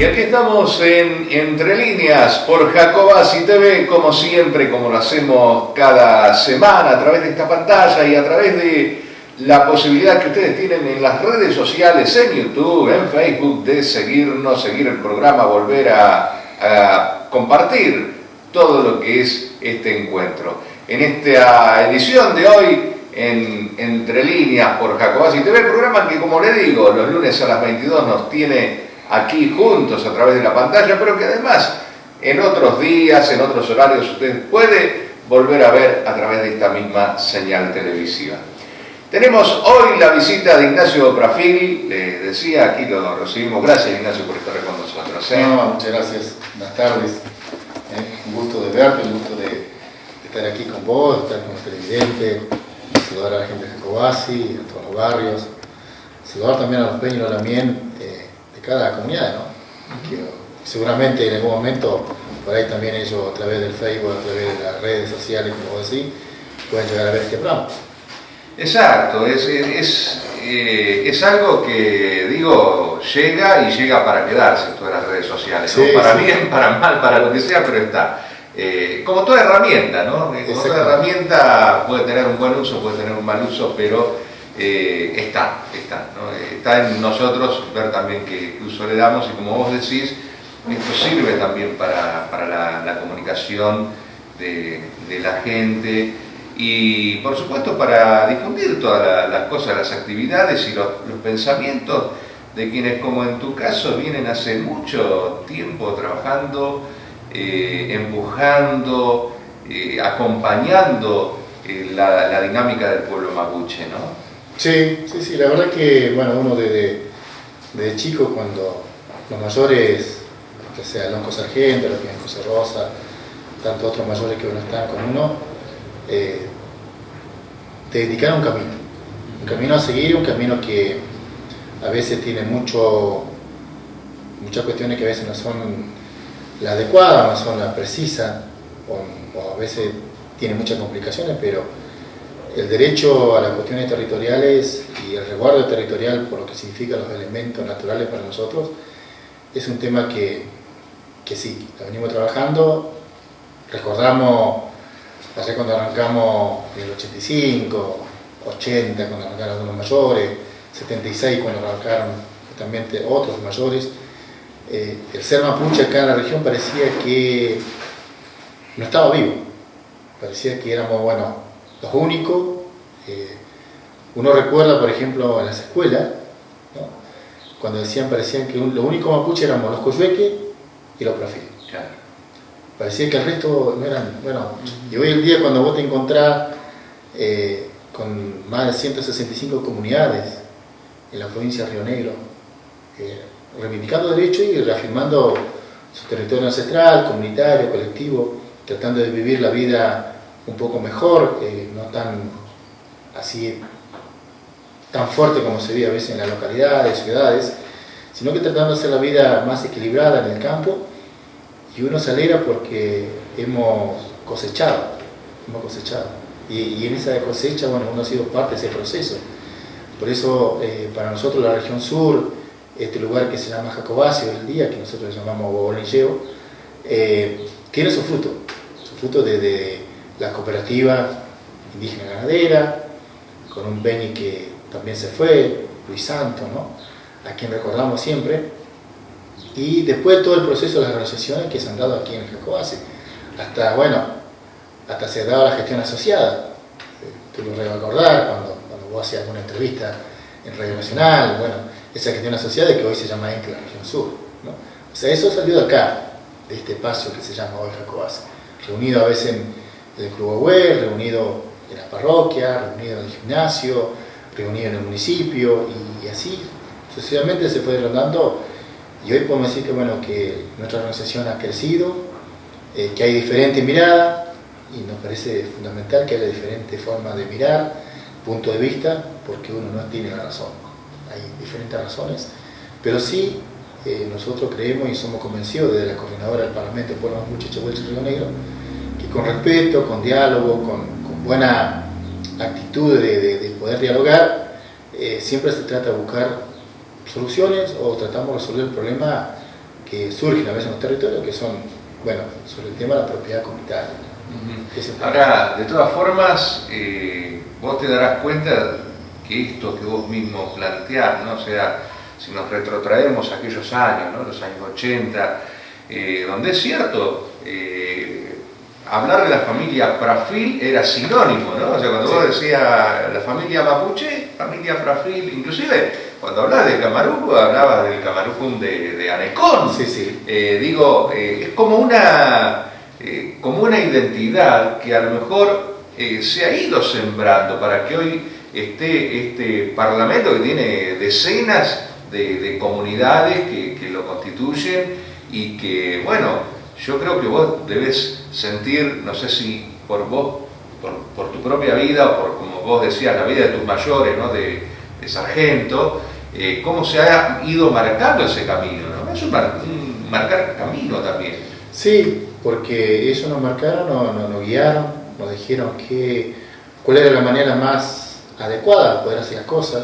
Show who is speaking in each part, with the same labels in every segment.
Speaker 1: Y aquí estamos en Entre Líneas por Jacobasi TV, como siempre, como lo hacemos cada semana, a través de esta pantalla y a través de la posibilidad que ustedes tienen en las redes sociales, en YouTube, en Facebook, de seguirnos, seguir el programa, volver a compartir todo lo que es este encuentro. En esta edición de hoy, en Entre Líneas por Jacobasi TV, el programa que, como le digo, los lunes a las 22 nos tiene aquí juntos a través de la pantalla, pero que además en otros días, en otros horarios, usted puede volver a ver a través de esta misma señal televisiva. Tenemos hoy la visita de Ignacio Prafil, le decía, aquí lo recibimos. Gracias, Ignacio, por estar con nosotros.
Speaker 2: No, muchas gracias. Buenas tardes. Un gusto de verte, un gusto de estar aquí con vos, estar con los televidentes, saludar a la gente de Jacobasi, a todos los barrios, saludar también a los peños de la Mien de cada comunidad, ¿no? Que seguramente en algún momento, por ahí también ellos a través del Facebook, a través de las redes sociales, como vos decís, pueden llegar a ver este programa.
Speaker 1: Exacto, es algo que, digo, llega y llega para quedarse en todas las redes sociales, ¿no? Sí, para sí. Bien, para mal, para lo que sea, pero está. Como toda herramienta, ¿no? Como toda herramienta puede tener un buen uso, puede tener un mal uso, pero está, ¿no? Está en nosotros ver también qué uso le damos, y como vos decís, esto sirve también para la comunicación de la gente y por supuesto para difundir todas las cosas, las actividades y los pensamientos de quienes, como en tu caso, vienen hace mucho tiempo trabajando, empujando, acompañando la dinámica del pueblo mapuche, ¿no?
Speaker 2: Sí, la verdad que, bueno, uno de chico, cuando los mayores, ya sea Lonco Sargento, los Bien José Rosa, tantos otros mayores que uno están con uno, te dedicaron un camino a seguir, un camino que a veces tiene muchas cuestiones que a veces no son las adecuadas, no son las precisas, o a veces tiene muchas complicaciones, pero el derecho a las cuestiones territoriales y el resguardo territorial por lo que significan los elementos naturales para nosotros es un tema que sí, la venimos trabajando. Recordamos allá cuando arrancamos en el 85, 80 cuando arrancaron algunos mayores, 76 cuando arrancaron justamente otros mayores. El ser mapuche acá en la región parecía que no estaba vivo, parecía que éramos, bueno, los únicos. Uno recuerda, por ejemplo, en las escuelas, ¿no? Cuando parecían que los únicos mapuches éramos los coyhueques y los Prafil. Claro. Parecía que el resto no eran, bueno, y hoy en día cuando vos te encontrás con más de 165 comunidades en la provincia de Río Negro, reivindicando derechos y reafirmando su territorio ancestral, comunitario, colectivo, tratando de vivir la vida un poco mejor, no tan fuerte como se ve a veces en las localidades, ciudades, sino que tratando de hacer la vida más equilibrada en el campo, y uno se alegra porque hemos cosechado, y en esa cosecha, bueno, uno ha sido parte de ese proceso. Por eso, para nosotros la región sur, este lugar que se llama Jacobasi hoy en día, que nosotros le llamamos Bobolilleo, tiene su fruto de la cooperativa indígena ganadera, con un Beni que también se fue, Luis Santo, ¿no? A quien recordamos siempre, y después todo el proceso de las organizaciones que se han dado aquí en Jacobasi, hasta se ha dado la gestión asociada. Tú lo recordar cuando vos hacías alguna entrevista en Radio Nacional, bueno, esa gestión asociada que hoy se llama ENCLA Región Sur, ¿no? O sea, eso salió de acá, de este espacio que se llama hoy Jacobasi, reunido a veces en el Club Agüe, reunido en la parroquia, reunido en el gimnasio, reunido en el municipio, y así sucesivamente se fue rondando, y hoy podemos decir que, bueno, que nuestra organización ha crecido, que hay diferentes miradas, y nos parece fundamental que haya diferentes formas de mirar, punto de vista, porque uno no tiene la razón, hay diferentes razones, pero sí nosotros creemos y somos convencidos desde la coordinadora del Parlamento Pueblo Mapuche Chahuelche Río Negro, que con respeto, con diálogo, con buena actitud de poder dialogar, siempre se trata de buscar soluciones, o tratamos de resolver el problema que surgen a veces en los territorios, que son, bueno, sobre el tema de la propiedad comunitaria.
Speaker 1: Ahora, de todas formas, vos te darás cuenta que esto que vos mismo planteás, ¿no? O sea, si nos retrotraemos a aquellos años, ¿no? Los años 80, donde es cierto, hablar de la familia Prafil era sinónimo, ¿no? O sea, cuando vos decías la familia mapuche, familia Prafil, inclusive cuando hablabas de Camaruco, hablabas del Camarucum de Anecón.
Speaker 2: Sí, sí.
Speaker 1: Es como una identidad que a lo mejor se ha ido sembrando para que hoy esté este parlamento que tiene decenas de comunidades que lo constituyen y que, bueno, yo creo que vos debés sentir, no sé si por vos, por tu propia vida o por, como vos decías, la vida de tus mayores, ¿no? de sargento, cómo se ha ido marcando ese camino, ¿no? Es un marcar camino también.
Speaker 2: Sí, porque ellos nos marcaron, nos guiaron, nos dijeron cuál era la manera más adecuada de poder hacer las cosas.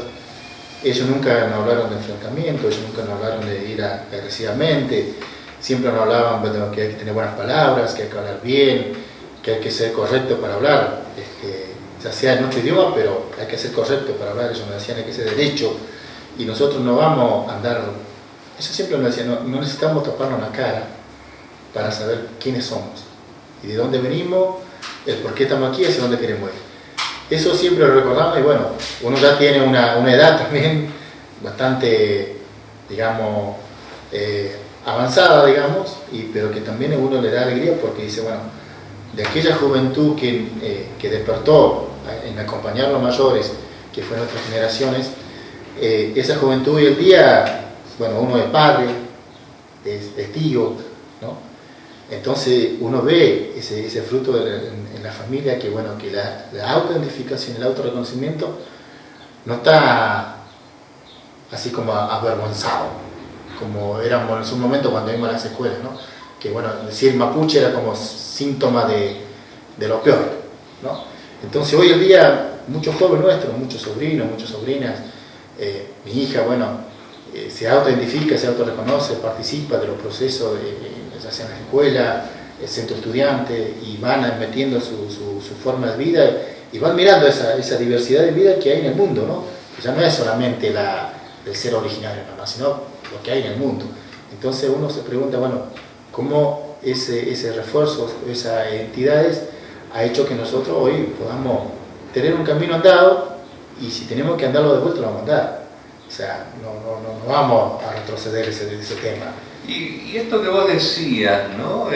Speaker 2: Ellos nunca nos hablaron de enfrentamiento, ellos nunca nos hablaron de ir agresivamente, siempre nos hablaban de que hay que tener buenas palabras, que hay que hablar bien, que hay que ser correcto para hablar, ya sea en nuestro idioma, pero hay que ser correcto para hablar. Ellos nos decían hay que ser derecho, y nosotros no vamos a andar, eso siempre nos decían, no necesitamos taparnos la cara para saber quiénes somos y de dónde venimos, el por qué estamos aquí y hacia dónde queremos ir. Eso siempre lo recordamos, y bueno, uno ya tiene una edad también bastante, digamos, avanzada, digamos, pero que también a uno le da alegría porque dice, bueno, de aquella juventud que despertó en acompañar a los mayores, que fueron otras generaciones, esa juventud hoy el día, bueno, uno es padre, es tío, ¿no? Entonces uno ve ese fruto en la familia, que bueno, que la autoidentificación, el autorreconocimiento no está así como avergonzado, como éramos en su momento cuando íbamos a las escuelas, ¿no? Que bueno, decir mapuche era como síntoma de lo peor, ¿no? Entonces hoy en día muchos jóvenes nuestros, muchos sobrinos, muchas sobrinas, mi hija, bueno, se autoidentifica, se autorreconoce, participa de los procesos, ya sea en la escuela, el centro estudiante, y van metiendo su forma de vida y van mirando esa diversidad de vida que hay en el mundo, ¿no? Que ya no es solamente el ser originario, ¿no? Sino lo que hay en el mundo. Entonces uno se pregunta, bueno, ¿cómo ese refuerzo, esas entidades ha hecho que nosotros hoy podamos tener un camino andado, y si tenemos que andarlo de vuelta lo vamos a andar? O sea, no vamos a retroceder ese tema.
Speaker 1: Y esto que vos decías, ¿no?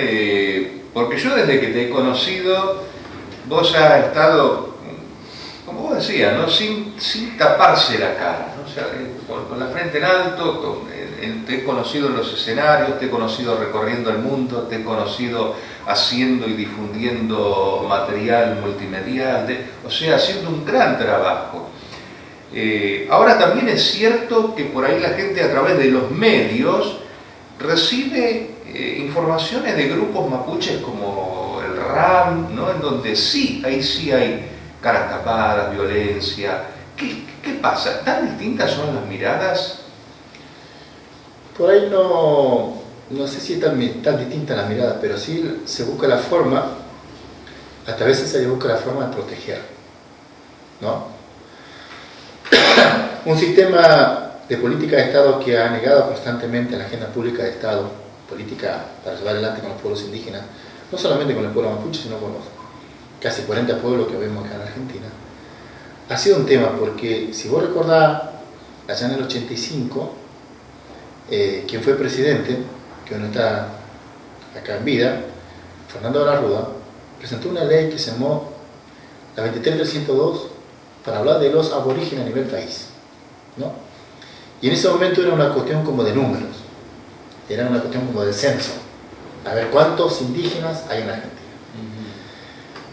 Speaker 1: Porque yo desde que te he conocido, vos has estado, como vos decías, ¿no? Sin taparse la cara, ¿no? O sea, con la frente en alto, te he conocido en los escenarios, te he conocido recorriendo el mundo, te he conocido haciendo y difundiendo material multimedial, o sea, haciendo un gran trabajo. Ahora también es cierto que por ahí la gente a través de los medios recibe informaciones de grupos mapuches como el RAM, ¿no? En donde ahí sí hay caras tapadas, violencia. ¿Qué pasa? ¿Tan distintas son las miradas?
Speaker 2: Por ahí no sé si es tan distinta la mirada, pero sí se busca la forma, hasta a veces se busca la forma de proteger, ¿no? Un sistema de política de Estado que ha negado constantemente la agenda pública de Estado, política para llevar adelante con los pueblos indígenas, no solamente con el pueblo mapuche, sino con los casi 40 pueblos que vemos acá en Argentina, ha sido un tema porque, si vos recordás, allá en el 85, quien fue presidente, que no está acá en vida, Fernando de la Rúa, presentó una ley que se llamó la 23302 para hablar de los aborígenes a nivel país, ¿no? Y en ese momento era una cuestión como de números, era una cuestión como del censo, a ver cuántos indígenas hay en Argentina.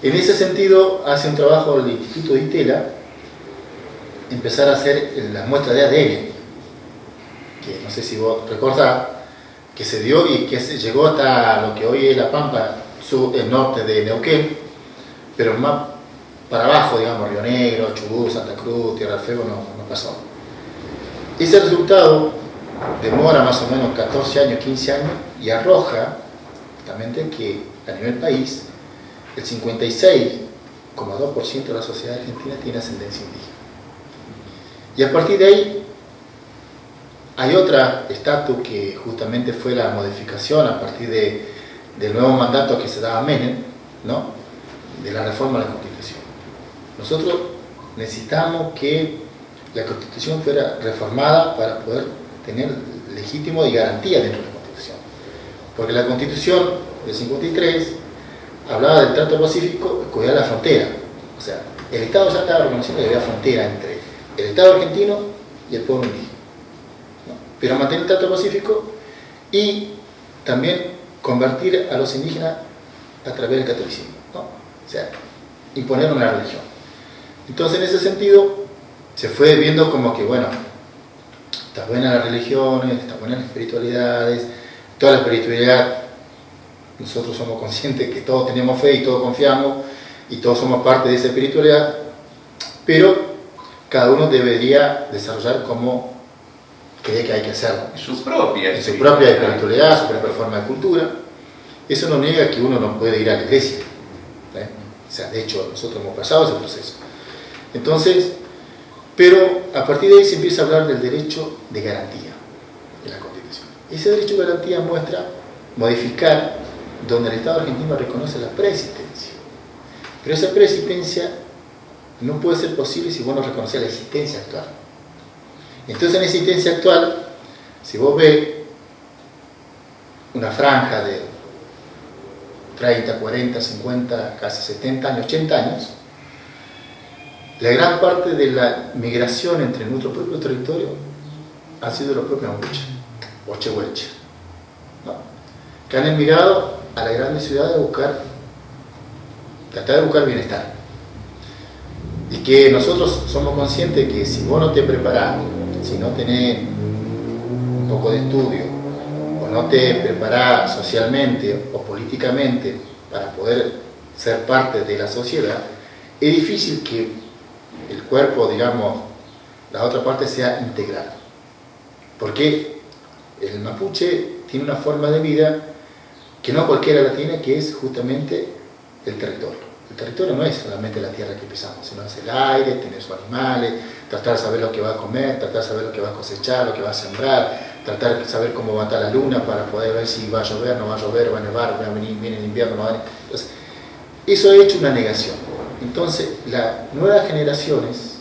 Speaker 2: En ese sentido hace un trabajo el Instituto de Itela, empezar a hacer las muestras de ADN, que no sé si vos recordás, que se dio y que llegó hasta lo que hoy es La Pampa, el norte de Neuquén, pero más para abajo, digamos, Río Negro, Chubut, Santa Cruz, Tierra del Fuego, no pasó. Ese resultado demora más o menos 14 años, 15 años y arroja justamente que a nivel país el 56,2% de la sociedad argentina tiene ascendencia indígena. Y a partir de ahí hay otra estatus que justamente fue la modificación a partir del nuevo mandato que se daba a Menem, ¿no? De la reforma de la Constitución. Nosotros necesitamos que la Constitución fuera reformada para poder tener legítimo y garantía dentro de la Constitución. Porque la Constitución del 53 hablaba del trato pacífico y cuidar la frontera. O sea, el Estado ya estaba reconociendo que había frontera entre el Estado argentino y el pueblo indígena, ¿no? Pero mantener el trato pacífico y también convertir a los indígenas a través del catolicismo, ¿no? O sea, imponer una religión. Entonces, en ese sentido, se fue viendo como que, bueno, está buena las religiones, está buenas las espiritualidades, toda la espiritualidad, nosotros somos conscientes que todos tenemos fe y todos confiamos y todos somos parte de esa espiritualidad, pero cada uno debería desarrollar como cree que hay que hacerlo.
Speaker 1: Su propia
Speaker 2: espiritualidad, su propia forma de cultura. Eso no niega que uno no puede ir a la iglesia, ¿eh? O sea, de hecho, nosotros hemos pasado ese proceso. Entonces, pero a partir de ahí se empieza a hablar del derecho de garantía en la Constitución. Ese derecho de garantía muestra modificar donde el Estado argentino reconoce la preexistencia. Pero esa preexistencia no puede ser posible si vos no reconoces la existencia actual. Entonces, en la existencia actual, si vos ves una franja de 30, 40, 50, casi 70 años, 80 años, la gran parte de la migración entre nuestro propio territorio ha sido los propios mapuches o chehuelches, ¿no? Que han emigrado a las grandes ciudades a tratar de buscar bienestar. Y que nosotros somos conscientes que si vos no te preparás, si no tenés un poco de estudio, o no te preparás socialmente o políticamente para poder ser parte de la sociedad, es difícil que el cuerpo, digamos, la otra parte sea integral. Porque el mapuche tiene una forma de vida que no cualquiera la tiene, que es justamente el territorio. El territorio no es solamente la tierra que pisamos, sino es el aire, tener sus animales, tratar de saber lo que va a comer, tratar de saber lo que va a cosechar, lo que va a sembrar, tratar de saber cómo va a estar la luna para poder ver si va a llover, no va a llover, va a nevar, viene el invierno, no va a venir. Entonces, eso ha hecho una negación. Entonces, las nuevas generaciones,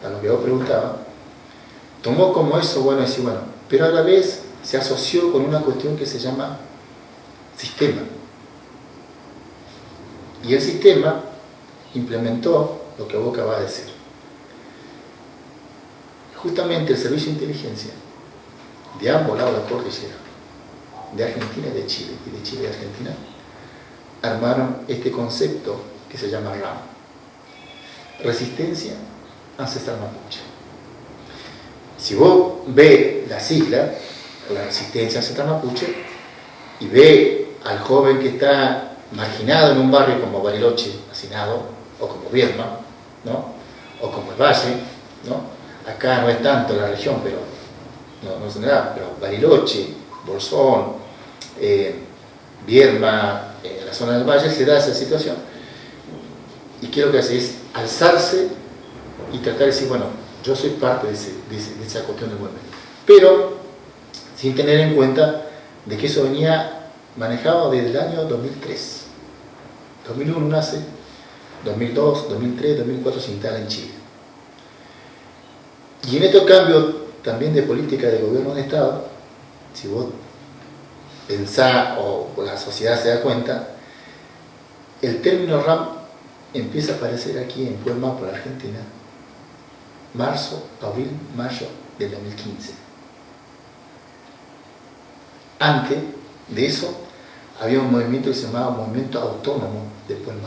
Speaker 2: a lo que yo preguntaba, tomó como eso, bueno, decir, bueno, pero a la vez se asoció con una cuestión que se llama sistema. Y el sistema implementó lo que vos acabas de decir. Justamente el servicio de inteligencia de ambos lados de la cordillera, de Argentina y de Chile y Argentina, armaron este concepto que se llama RAM. Resistencia Ancestral Mapuche. Si vos ves la sigla, la Resistencia Ancestral Mapuche, y ve al joven que está marginado en un barrio como Bariloche, hacinado, o como Viedma, ¿no? O como el Valle, ¿no? Acá no es tanto la región, pero no es nada, pero Bariloche, Bolsón, Viedma, la zona del Valle, se da esa situación. Y ¿qué es lo que hace? Es alzarse y tratar de decir, bueno, yo soy parte de esa cuestión del movimiento. Pero sin tener en cuenta de que eso venía manejado desde el año 2003. 2001 nace, 2002, 2003, 2004 se instala en Chile. Y en estos cambios también de política de gobierno de Estado, si vos pensás o la sociedad se da cuenta, el término RAM empieza a aparecer aquí en Puebla, por Argentina, marzo, abril, mayo del 2015. Antes de eso, había un movimiento que se llamaba Movimiento Autónomo de Puebla.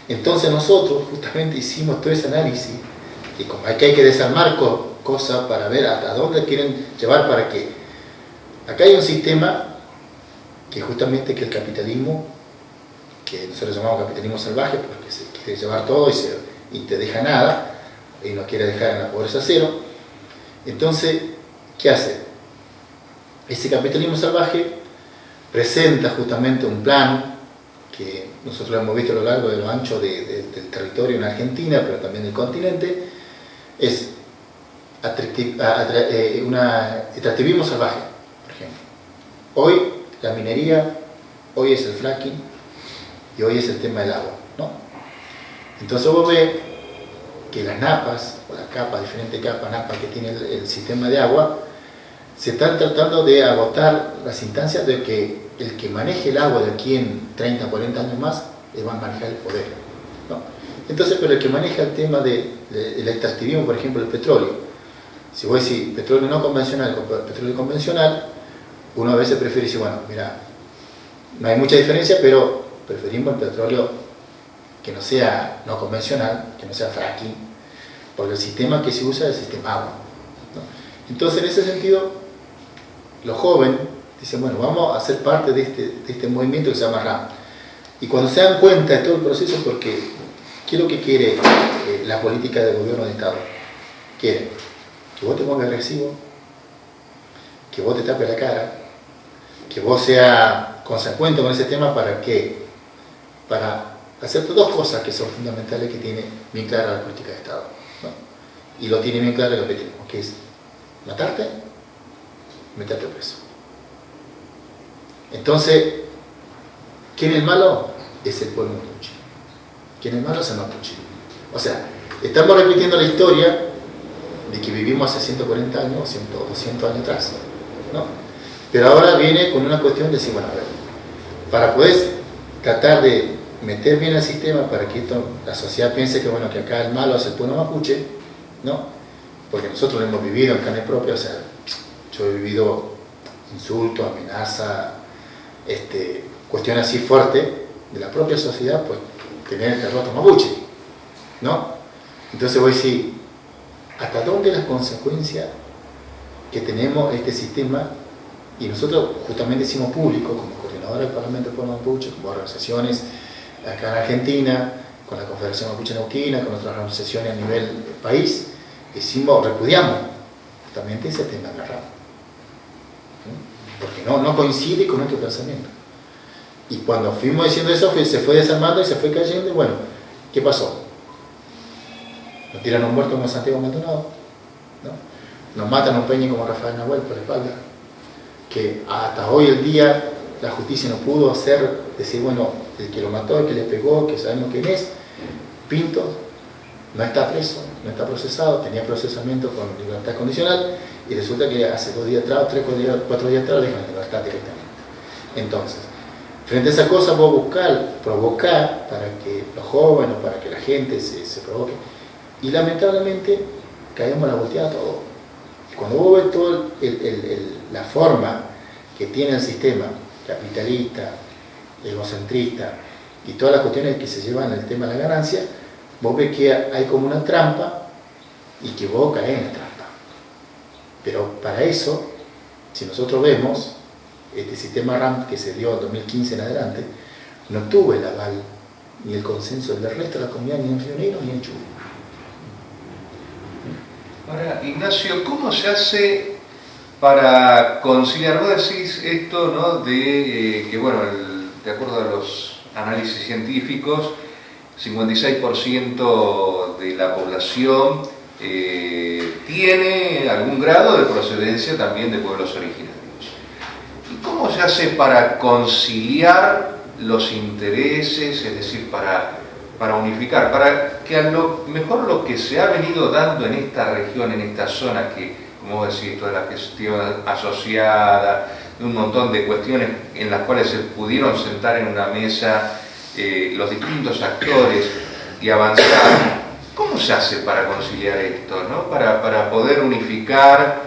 Speaker 2: Entonces nosotros justamente hicimos todo ese análisis, y como hay que desarmar cosas para ver hasta dónde quieren llevar para que... Acá hay un sistema que justamente que el capitalismo, que nosotros llamamos capitalismo salvaje, porque se quiere llevar todo y te deja nada, y no quiere dejar en la pobreza cero, Entonces, ¿qué hace? Ese capitalismo salvaje presenta justamente un plan que nosotros lo hemos visto a lo largo de lo ancho del territorio en Argentina, pero también del continente, es un extractivismo salvaje, por ejemplo. Hoy la minería, hoy es el fracking y hoy es el tema del agua, ¿no? Entonces vos ves que las napas, o las capas, diferentes capas, napas que tiene el sistema de agua, se están tratando de agotar las instancias de que el que maneje el agua de aquí en 30, 40 años más, le va a manejar el poder, ¿no? Entonces, pero el que maneja el tema del extractivismo, por ejemplo, el petróleo, si vos decís petróleo no convencional con petróleo convencional, uno a veces prefiere decir, bueno, mira, no hay mucha diferencia, pero preferimos el petróleo que no sea no convencional, que no sea fracking, porque el sistema que se usa es el sistema agua, ¿no? Entonces, en ese sentido, los jóvenes dicen, bueno, vamos a ser parte de este movimiento que se llama RAM. Y cuando se dan cuenta de todo el proceso, porque ¿qué es lo que quiere la política del gobierno de Estado? Quiere que vos te pongas agresivo, que vos te tapes la cara, que vos seas consecuente con ese tema. ¿Para qué? Para hacer dos cosas que son fundamentales, que tiene bien clara la política de Estado, ¿no? Y lo tiene bien claro el capitalismo, que es matarte, meterte preso. Entonces, ¿quién es el malo? Es el pueblo mapuche. ¿Quién es el malo? Es el mapuche. O sea, estamos repitiendo la historia de que vivimos hace 140 años, 100, 200 años atrás, ¿no? Pero ahora viene con una cuestión de decir, bueno, a ver, para poder tratar de meter bien el sistema, para que la sociedad piense que, bueno, que acá el malo es el pueblo mapuche, ¿no? Porque nosotros lo hemos vivido en carne propia. O sea, yo he vivido insultos, amenazas, cuestiones así fuertes de la propia sociedad, pues tener el terror mapuche, ¿no? Entonces voy a decir, ¿hasta dónde las consecuencias que tenemos este sistema? Y nosotros justamente hicimos público, como coordinadora del Parlamento del Pueblo Mapuche, como organizaciones acá en Argentina, con la Confederación Mapuche Neuquina, con otras organizaciones a nivel país, repudiamos justamente ese tema de la RAM, porque no coincide con nuestro pensamiento. Y cuando fuimos diciendo eso, se fue desarmando y se fue cayendo. Y bueno, ¿qué pasó? Nos tiran un muerto como Santiago Maldonado, ¿no? Nos matan a un peña como Rafael Nahuel por la espalda, que hasta hoy el día la justicia no pudo decir, bueno, el que lo mató, el que le pegó, que sabemos quién es, Pinto, no está preso, no está procesado, tenía procesamiento con libertad condicional, y resulta que hace 2 días atrás, 4 días atrás, lo dejan en libertad directamente. Entonces, frente a esa cosa, vos provocar para que los jóvenes, para que la gente se provoque, y lamentablemente caemos la volteada todo. Y cuando vos ves toda la forma que tiene el sistema capitalista, egocentrista, y todas las cuestiones que se llevan el tema de la ganancia, vos ves que hay como una trampa y que vos caes en la trampa. Pero para eso, si nosotros vemos este sistema RAM que se dio en 2015 en adelante, no tuvo el aval ni el consenso del resto de la comunidad, ni en Río Negro ni en Chubut.
Speaker 1: Ahora, Ignacio, ¿cómo se hace para conciliar? Vos decís esto, ¿no? De que, bueno, de acuerdo a los análisis científicos, 56% de la población tiene algún grado de procedencia también de pueblos originarios. ¿Y cómo se hace para conciliar los intereses, es decir, para unificar, para que a lo mejor lo que se ha venido dando en esta región, en esta zona, que, como vos decís, toda la gestión asociada, un montón de cuestiones en las cuales se pudieron sentar en una mesa los distintos actores y avanzar? ¿Cómo se hace para conciliar esto, ¿no? Para poder unificar?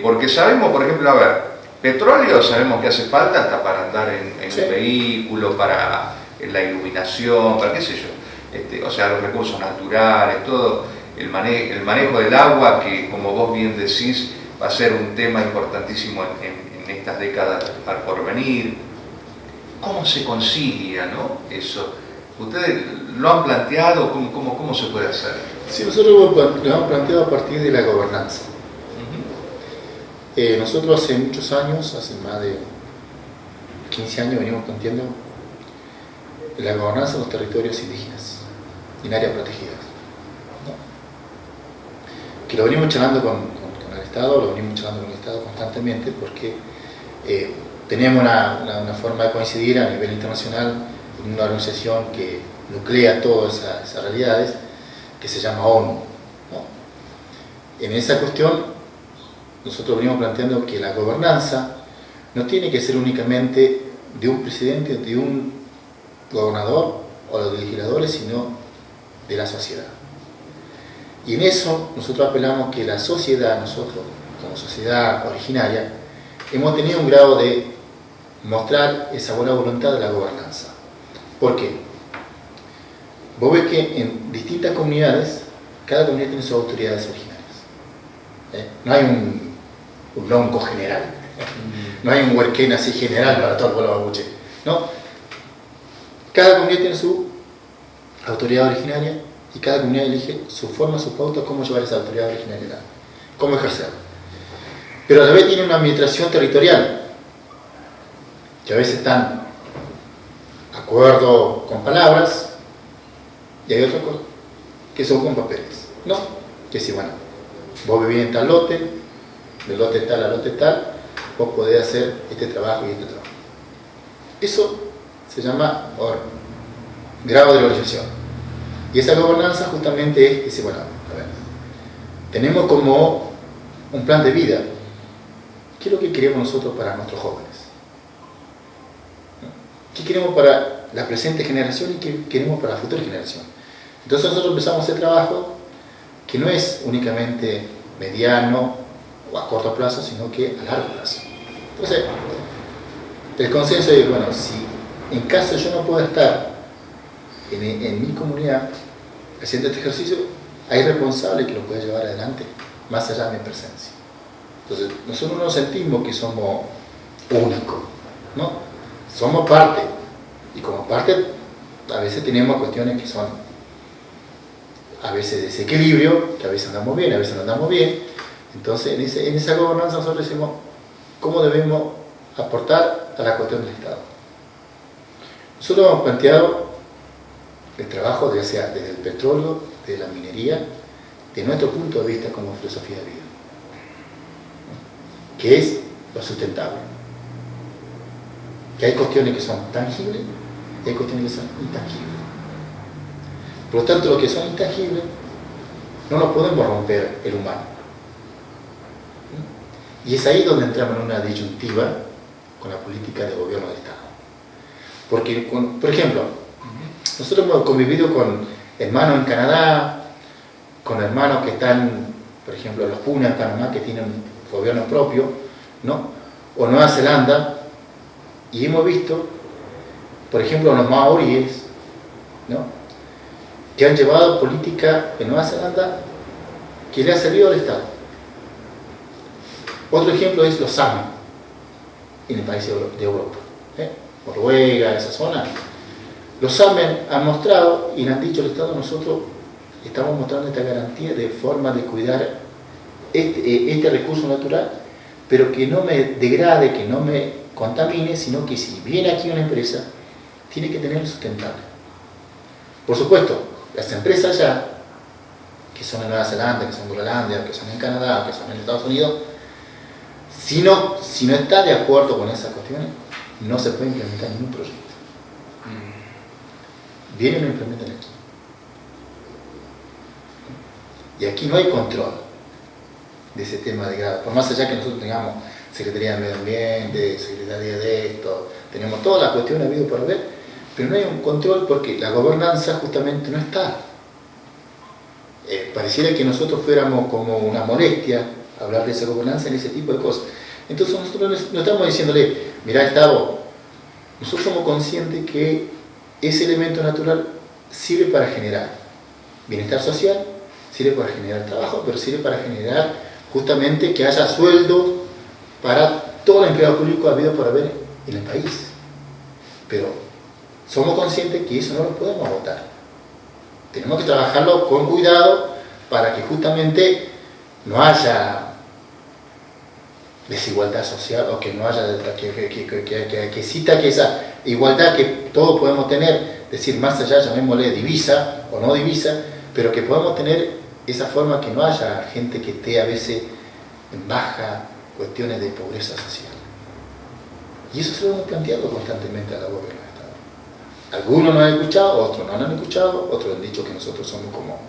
Speaker 1: Porque sabemos, por ejemplo, a ver, petróleo sabemos que hace falta hasta para andar en
Speaker 2: Sí.
Speaker 1: un vehículo, para la iluminación, para qué sé yo, o sea, los recursos naturales, todo el manejo del agua, que como vos bien decís, va a ser un tema importantísimo en estas décadas por venir. ¿Cómo se concilia, ¿no? Eso. ¿Ustedes lo han planteado? ¿Cómo se puede hacer?
Speaker 2: Sí, nosotros lo hemos planteado a partir de la gobernanza. Nosotros hace muchos años, hace más de 15 años, venimos planteando la gobernanza de los territorios indígenas, en áreas protegidas, ¿no? Que lo venimos charlando con el Estado, lo venimos charlando con el Estado constantemente, porque tenemos una forma de coincidir a nivel internacional en una organización que nuclea todas esas realidades, que se llama ONU, ¿no? En esa cuestión, nosotros venimos planteando que la gobernanza no tiene que ser únicamente de un presidente, de un gobernador o de legisladores, sino de la sociedad. Y en eso nosotros apelamos que la sociedad, nosotros como sociedad originaria, hemos tenido un grado de mostrar esa buena voluntad de la gobernanza. ¿Por qué? Vos ves que en distintas comunidades, cada comunidad tiene sus autoridades originarias. No hay un lonco general, no hay un huerquén así general para todo el pueblo mapuche, ¿no? Cada comunidad tiene su autoridad originaria y cada comunidad elige su forma, su pauta, cómo llevar esa autoridad originaria, cómo ejercerla. Pero a la vez tiene una administración territorial, que a veces están de acuerdo con palabras y hay otras cosas que son con papeles, ¿no? Que si, bueno, vos vivís en tal lote, del lote tal a lote tal, vos podés hacer este trabajo y este trabajo. Eso se llama grado de organización. Y esa gobernanza justamente es, dice, bueno, a ver, tenemos como un plan de vida. ¿Qué es lo que queremos nosotros para nuestros jóvenes? ¿Qué queremos para la presente generación y qué queremos para la futura generación? Entonces nosotros empezamos a hacer trabajo que no es únicamente mediano o a corto plazo, sino que a largo plazo. Entonces, el consenso es, bueno, si en caso yo no pueda estar en mi comunidad haciendo este ejercicio, hay responsables que lo pueda llevar adelante, más allá de mi presencia. Entonces, nosotros no sentimos que somos únicos, ¿no? Somos parte, y como parte a veces tenemos cuestiones que son a veces desequilibrio, que a veces andamos bien, a veces no andamos bien. Entonces en esa gobernanza nosotros decimos cómo debemos aportar a la cuestión del Estado. Nosotros hemos planteado el trabajo, ya sea desde el petróleo, de la minería, de nuestro punto de vista como filosofía de vida, que es lo sustentable. Que hay cuestiones que son tangibles y hay cuestiones que son intangibles. Por lo tanto, lo que son intangibles no nos podemos romper el humano. Y es ahí donde entramos en una disyuntiva con la política de gobierno del Estado. Porque, por ejemplo, nosotros hemos convivido con hermanos en Canadá, con hermanos que están, por ejemplo, los Punas en Panamá, que tienen gobierno propio, ¿no? O Nueva Zelanda, y hemos visto, por ejemplo, los maoríes, ¿no? Que han llevado política en Nueva Zelanda que le ha servido al Estado. Otro ejemplo es los Sami, en el país de Europa, Noruega, esa zona. Los Sami han mostrado y le han dicho al Estado, nosotros estamos mostrando esta garantía de forma de cuidar este recurso natural, pero que no me degrade, que no me contamine, sino que si viene aquí una empresa, tiene que tenerlo sustentable. Por supuesto, las empresas allá, que son en Nueva Zelanda, que son en Groenlandia, que son en Canadá, que son en Estados Unidos, si no está de acuerdo con esas cuestiones, no se puede implementar ningún proyecto. Vienen y lo implementan aquí. Y aquí no hay control de ese tema de grado. Por más allá que nosotros tengamos Secretaría de Medio Ambiente, Secretaría de esto, tenemos todas las cuestiones habido por ver, pero no hay un control porque la gobernanza justamente no está. Pareciera que nosotros fuéramos como una molestia hablar de esa gobernanza en ese tipo de cosas. Entonces nosotros no estamos diciéndole, mirá Estado, nosotros somos conscientes que ese elemento natural sirve para generar bienestar social, sirve para generar trabajo, pero sirve para generar justamente que haya sueldos para todo el empleado público habido por haber en el país. Pero somos conscientes que eso no lo podemos votar. Tenemos que trabajarlo con cuidado para que justamente no haya desigualdad social o que no haya, que exista que esa igualdad que todos podemos tener, decir, más allá, llamémosle divisa o no divisa, pero que podamos tener esa forma que no haya gente que esté a veces en baja cuestiones de pobreza social. Y eso se lo hemos planteado constantemente a la gobierno del Estado. Algunos nos han escuchado, otros no nos han escuchado, otros han dicho que nosotros somos como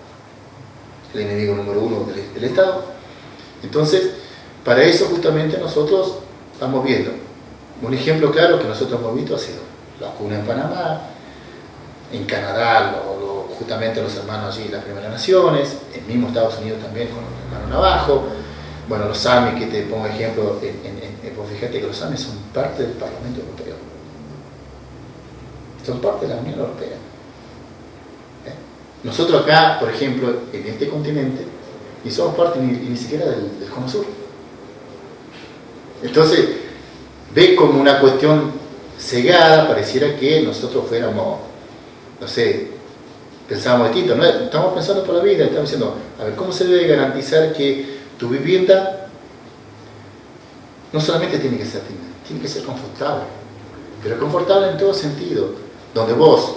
Speaker 2: el enemigo número uno del Estado. Entonces, para eso justamente nosotros estamos viendo. Un ejemplo claro que nosotros hemos visto ha sido la cuna en Panamá, en Canadá, justamente los hermanos allí, las Primeras Naciones, el mismo Estados Unidos también con los hermanos Navajo. Bueno, los SAMI, que te pongo ejemplo, pues fíjate que los SAMI son parte del Parlamento Europeo. Son parte de la Unión Europea. Nosotros acá, por ejemplo, en este continente, ni somos parte ni siquiera del Cono Sur. Entonces, ve como una cuestión cegada, pareciera que nosotros fuéramos, no sé, pensábamos distinto, ¿no? Estamos pensando por la vida, estamos diciendo, a ver, ¿cómo se debe garantizar que tu vivienda no solamente tiene que ser digna, tiene que ser confortable, pero confortable en todo sentido, donde vos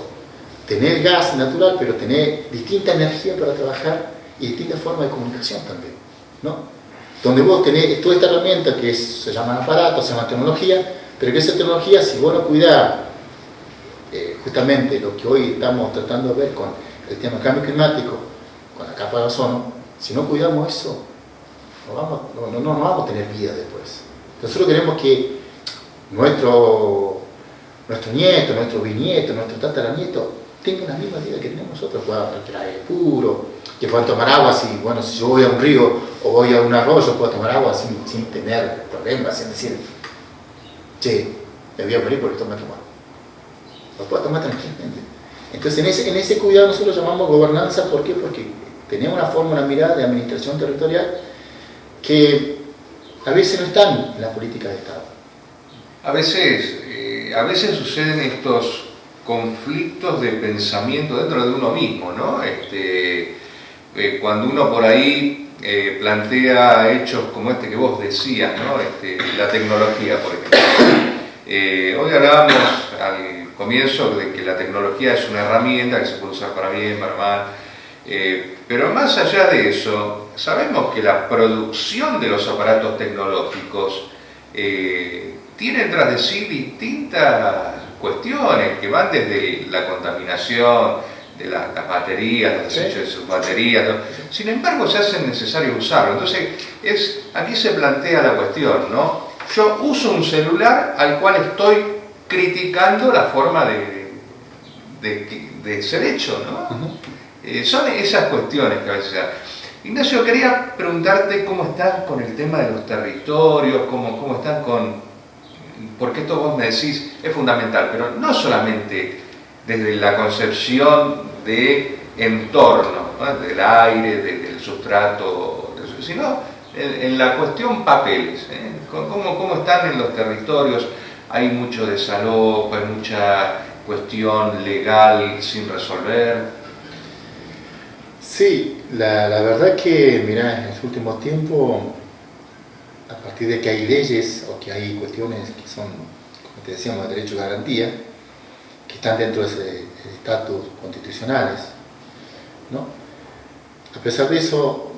Speaker 2: tenés gas natural, pero tenés distinta energía para trabajar y distintas formas de comunicación también, ¿no? Donde vos tenés toda esta herramienta que se llama aparato, se llama tecnología, pero que esa tecnología, si vos no cuidás justamente lo que hoy estamos tratando de ver con el tema del cambio climático, con la capa de ozono, si no cuidamos eso, no vamos a tener vida después. Nosotros queremos que nuestro nieto, nuestro bisnieto, nuestro tataranieto tengan la misma vida que tenemos nosotros, puedan respirar aire puro, que puedan tomar agua, si yo voy a un río o voy a un arroyo, puedo tomar agua sin tener problemas, sin decir, che, me voy a morir porque tomo agua. Lo puedo tomar tranquilamente. Entonces en ese cuidado nosotros llamamos gobernanza. ¿Por qué? Porque tenemos una forma, una mirada de administración territorial que a veces no están en la política de Estado.
Speaker 1: A veces suceden estos conflictos de pensamiento dentro de uno mismo, ¿no? Cuando uno por ahí plantea hechos como este que vos decías, ¿no? La tecnología, por ejemplo. Hoy hablábamos al comienzo de que la tecnología es una herramienta que se puede usar para bien, para mal, pero más allá de eso, sabemos que la producción de los aparatos tecnológicos tiene tras de sí distintas cuestiones que van desde la contaminación de las baterías, los desechos de sus baterías, ¿no? Sin embargo se hace necesario usarlo. Entonces aquí se plantea la cuestión, ¿no? Yo uso un celular al cual estoy criticando la forma de ser hecho, ¿no? Son esas cuestiones que a veces se dan. Ignacio, quería preguntarte cómo están con el tema de los territorios, cómo están porque esto vos me decís es fundamental, pero no solamente desde la concepción de entorno, ¿no? Del aire, del sustrato, sino en la cuestión papeles, ¿eh? ¿Cómo están en los territorios? Hay mucho desalojo, hay mucha cuestión legal sin resolver.
Speaker 2: Sí, la verdad que, mirá, en los últimos tiempos, a partir de que hay leyes o que hay cuestiones que son, como te decíamos, de derecho de garantía, que están dentro de ese estatus constitucionales, ¿no? A pesar de eso,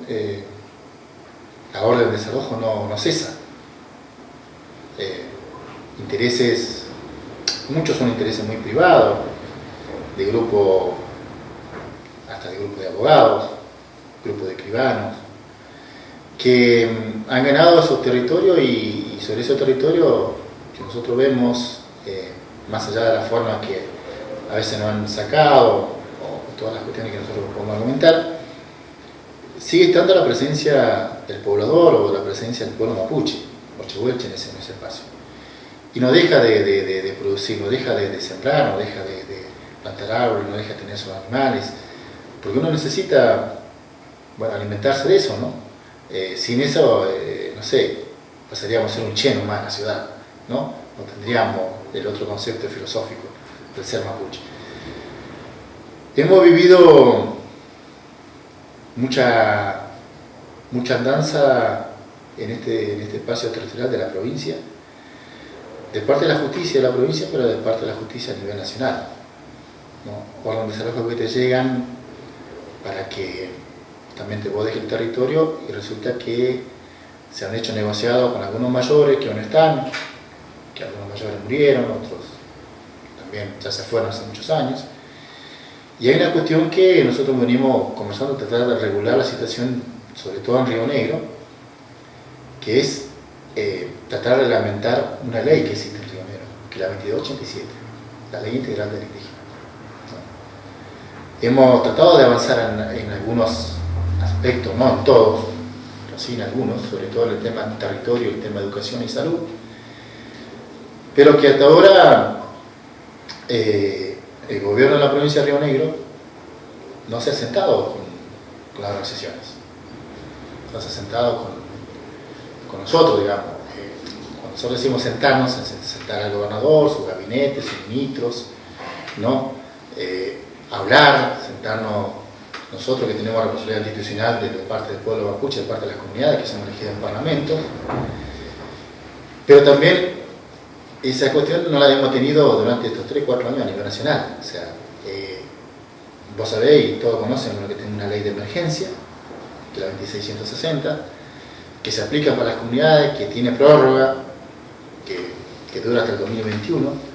Speaker 2: la orden de desalojo no cesa. Intereses, muchos son intereses muy privados, de grupo, hasta de grupo de abogados, grupo de escribanos, que han ganado esos territorios y sobre esos territorios que nosotros vemos, más allá de la forma que a veces nos han sacado o todas las cuestiones que nosotros podemos argumentar, sigue estando la presencia del poblador o la presencia del pueblo mapuche o chehuelche en ese espacio. Y no deja de producir, no deja de sembrar, no deja de plantar árboles, no deja de tener sus animales, porque uno necesita, alimentarse de eso, ¿no? Sin eso, no sé, pasaríamos a ser un cheno más en la ciudad, ¿no? No tendríamos el otro concepto filosófico del ser mapuche. Hemos vivido mucha andanza en este espacio territorial de la provincia, de parte de la justicia de la provincia, pero de parte de la justicia a nivel nacional, ¿no? Órdenes de desalojo que te llegan para que también te vos dejes el territorio y resulta que se han hecho negociados con algunos mayores que aún están, que algunos mayores murieron, otros también ya se fueron hace muchos años. Y hay una cuestión que nosotros venimos conversando, tratar de regular la situación, sobre todo en Río Negro, que es tratar de reglamentar una ley que existe en Río Negro, que es la 2287, la Ley Integral del Indígena. Hemos tratado de avanzar en algunos aspectos, no en todos, pero sí en algunos, sobre todo en el tema del territorio, el tema de educación y salud, pero que hasta ahora el gobierno de la provincia de Río Negro no se ha sentado con las organizaciones, no se ha sentado con nosotros, digamos. Cuando nosotros decimos sentarnos, sentar al gobernador, su gabinete, sus ministros, ¿no? Hablar, sentarnos nosotros que tenemos responsabilidad institucional de parte del pueblo mapuche, de parte de las comunidades que somos elegidas en parlamento, pero también esa cuestión no la hemos tenido durante estos 3-4 años a nivel nacional. O sea, vos sabéis y todos conocen lo que tiene una ley de emergencia, que es la 2660, que se aplica para las comunidades, que tiene prórroga, que dura hasta el 2021.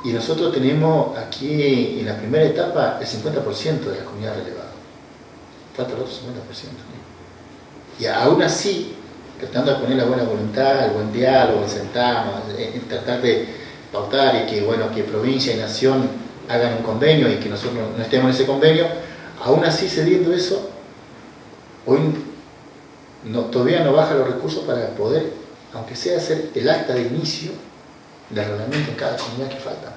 Speaker 2: Y nosotros tenemos aquí en la primera etapa el 50% de la comunidad relevada. Falta el otro 50%. Y aún así, tratando de poner la buena voluntad, el buen diálogo, el sentarnos, tratar de pautar y que, bueno, que provincia y nación hagan un convenio y que nosotros no estemos en ese convenio, aún así cediendo eso, hoy todavía no baja los recursos para poder, aunque sea hacer el acta de inicio de reglamento en cada comunidad que falta.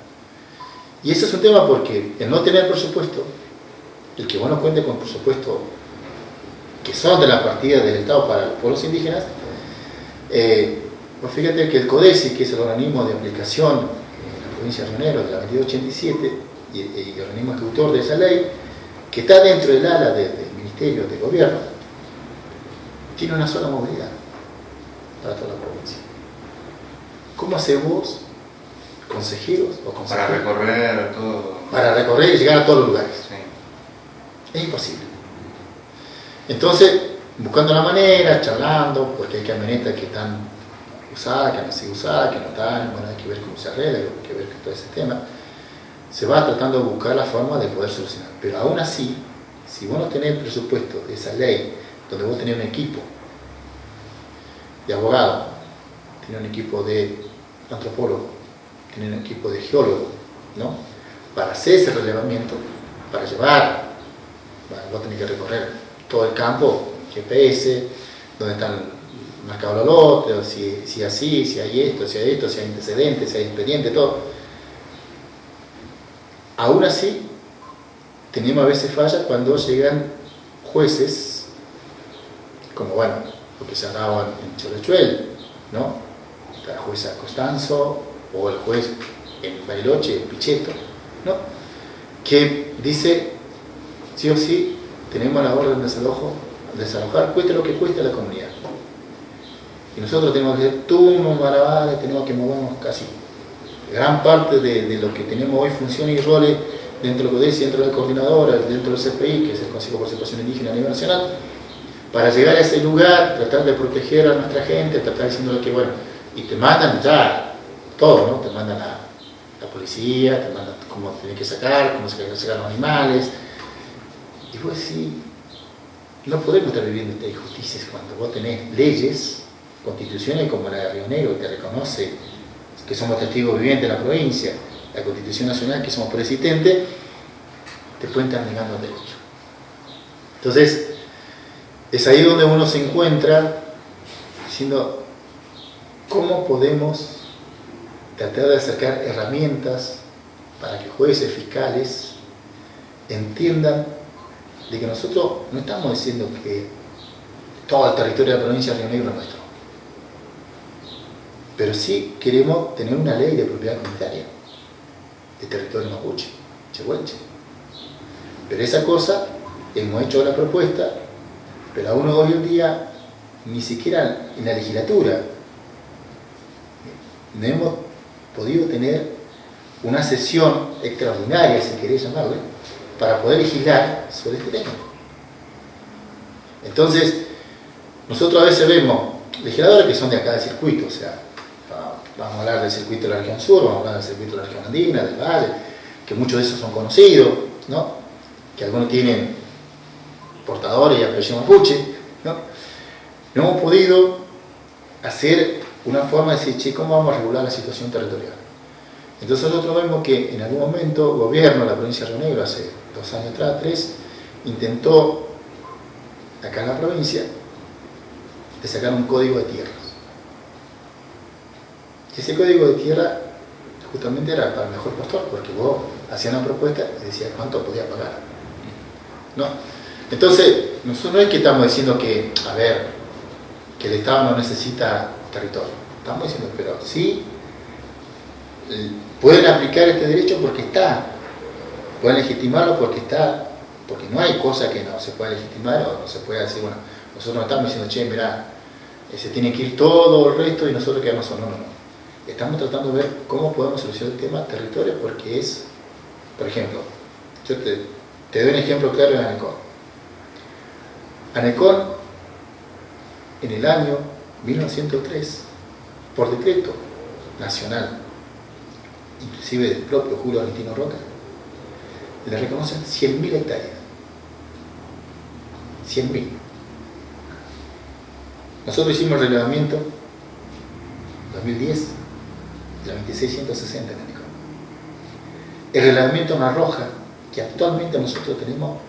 Speaker 2: Y ese es un tema porque el no tener presupuesto, el que bueno cuente con presupuesto que son de la partida del Estado para los pueblos indígenas, pues fíjate que el CODESI, que es el organismo de aplicación en la provincia de Río Negro de la 2287 y el organismo ejecutor de esa ley, que está dentro del ala del Ministerio de Gobierno, tiene una sola movilidad para toda la provincia. ¿Cómo hacemos vos, consejeros o consejeros?
Speaker 1: Para recorrer todo.
Speaker 2: Para recorrer y llegar a todos los lugares. Sí. Es imposible. Entonces, buscando la manera, charlando, porque hay camionetas que están usadas, que han sido usadas, que no están, bueno, hay que ver cómo se arregla, hay que ver todo ese tema. Se va tratando de buscar la forma de poder solucionar. Pero aún así, si vos no tenés el presupuesto de esa ley, donde vos tenés un equipo de abogados, tenés un equipo de antropólogos, tenés un equipo de geólogos, ¿no? Para hacer ese relevamiento, para llevar, bueno, vos tenés que recorrer todo el campo, GPS, donde están marcados los lotes, si así, si hay esto, si hay antecedentes, si hay expediente, todo. Aún así, tenemos a veces fallas cuando llegan jueces, como bueno, lo que se ha dado en Cholochuel, ¿no? La jueza Costanzo o el juez en Bariloche, Pichetto, ¿no? Que dice, sí o sí, tenemos la orden de desalojar, cueste lo que cueste a la comunidad. Y nosotros tenemos que hacer turnos, maravales, tenemos que movernos casi gran parte de lo que tenemos hoy, funciones y roles dentro del CODESI, dentro de la coordinadora, dentro del CPI, que es el Consejo de Participación Indígena a nivel nacional, para llegar a ese lugar, tratar de proteger a nuestra gente, tratar diciéndole que, bueno, y te mandan ya todo, ¿no? Te mandan a la policía, te mandan cómo tienes que sacar, cómo se sacar los animales. Y vos decís, no podemos estar viviendo estas injusticias cuando vos tenés leyes, constituciones como la de Río Negro, que te reconoce que somos testigos vivientes de la provincia, la Constitución Nacional, que somos preexistentes, te pueden estar negando el derecho. Entonces, es ahí donde uno se encuentra diciendo, ¿cómo podemos tratar de acercar herramientas para que jueces, fiscales entiendan de que nosotros no estamos diciendo que todo el territorio de la provincia de Río Negro es nuestro, pero sí queremos tener una ley de propiedad comunitaria de territorio mapuche, chehuelche. Pero esa cosa, hemos hecho la propuesta, pero aún hoy en día ni siquiera en la legislatura, no hemos podido tener una sesión extraordinaria, si queréis llamarle, para poder legislar sobre este tema. Entonces, nosotros a veces vemos legisladores que son de acá del circuito, o sea, vamos a hablar del circuito de la región sur, vamos a hablar del circuito de la región andina, del valle, que muchos de esos son conocidos, ¿no? Que algunos tienen portadores y apellido mapuche, ¿no? No hemos podido hacer una forma de decir, che, ¿cómo vamos a regular la situación territorial? Entonces nosotros vemos que en algún momento el gobierno de la provincia de Río Negro, hace 2 años atrás, 3, intentó, acá en la provincia, de sacar un código de tierras. Ese código de tierra justamente era para el mejor postor, porque vos hacías una propuesta y decías cuánto podía pagar, ¿no? Entonces, nosotros no es que estamos diciendo que, a ver, que el Estado no necesita territorio. Estamos diciendo, pero sí pueden aplicar este derecho porque está, pueden legitimarlo porque está, porque no hay cosa que no se pueda legitimar o no se pueda decir, bueno, nosotros no estamos diciendo, che, mirá, se tiene que ir todo el resto y nosotros quedamos solo. No. Estamos tratando de ver cómo podemos solucionar el tema territorio porque es, por ejemplo, yo te doy un ejemplo claro en Anecón. Anecón, en el año 1903, por decreto nacional, inclusive del propio Julio Valentino Roca, le reconocen 100.000 hectáreas. 100.000. Nosotros hicimos el relevamiento 2010 de la 2660 en Anecón. El relevamiento en La Roja, que actualmente nosotros tenemos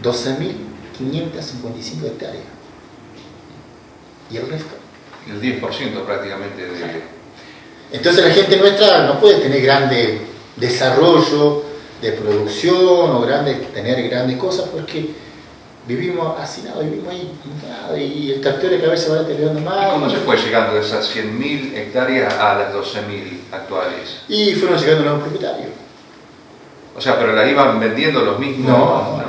Speaker 2: 12.555 hectáreas. ¿Y el resto?
Speaker 1: El 10% prácticamente de...
Speaker 2: Entonces la gente nuestra no puede tener grande desarrollo de producción o tener grandes cosas porque vivimos hacinados, vivimos ahí y el territorio cada vez se va deteriorando más.
Speaker 1: ¿Y cómo se fue llegando de esas 100.000 hectáreas a las 12.000 actuales?
Speaker 2: Y fueron llegando nuevos propietarios.
Speaker 1: O sea, pero las iban vendiendo los mismos...
Speaker 2: No,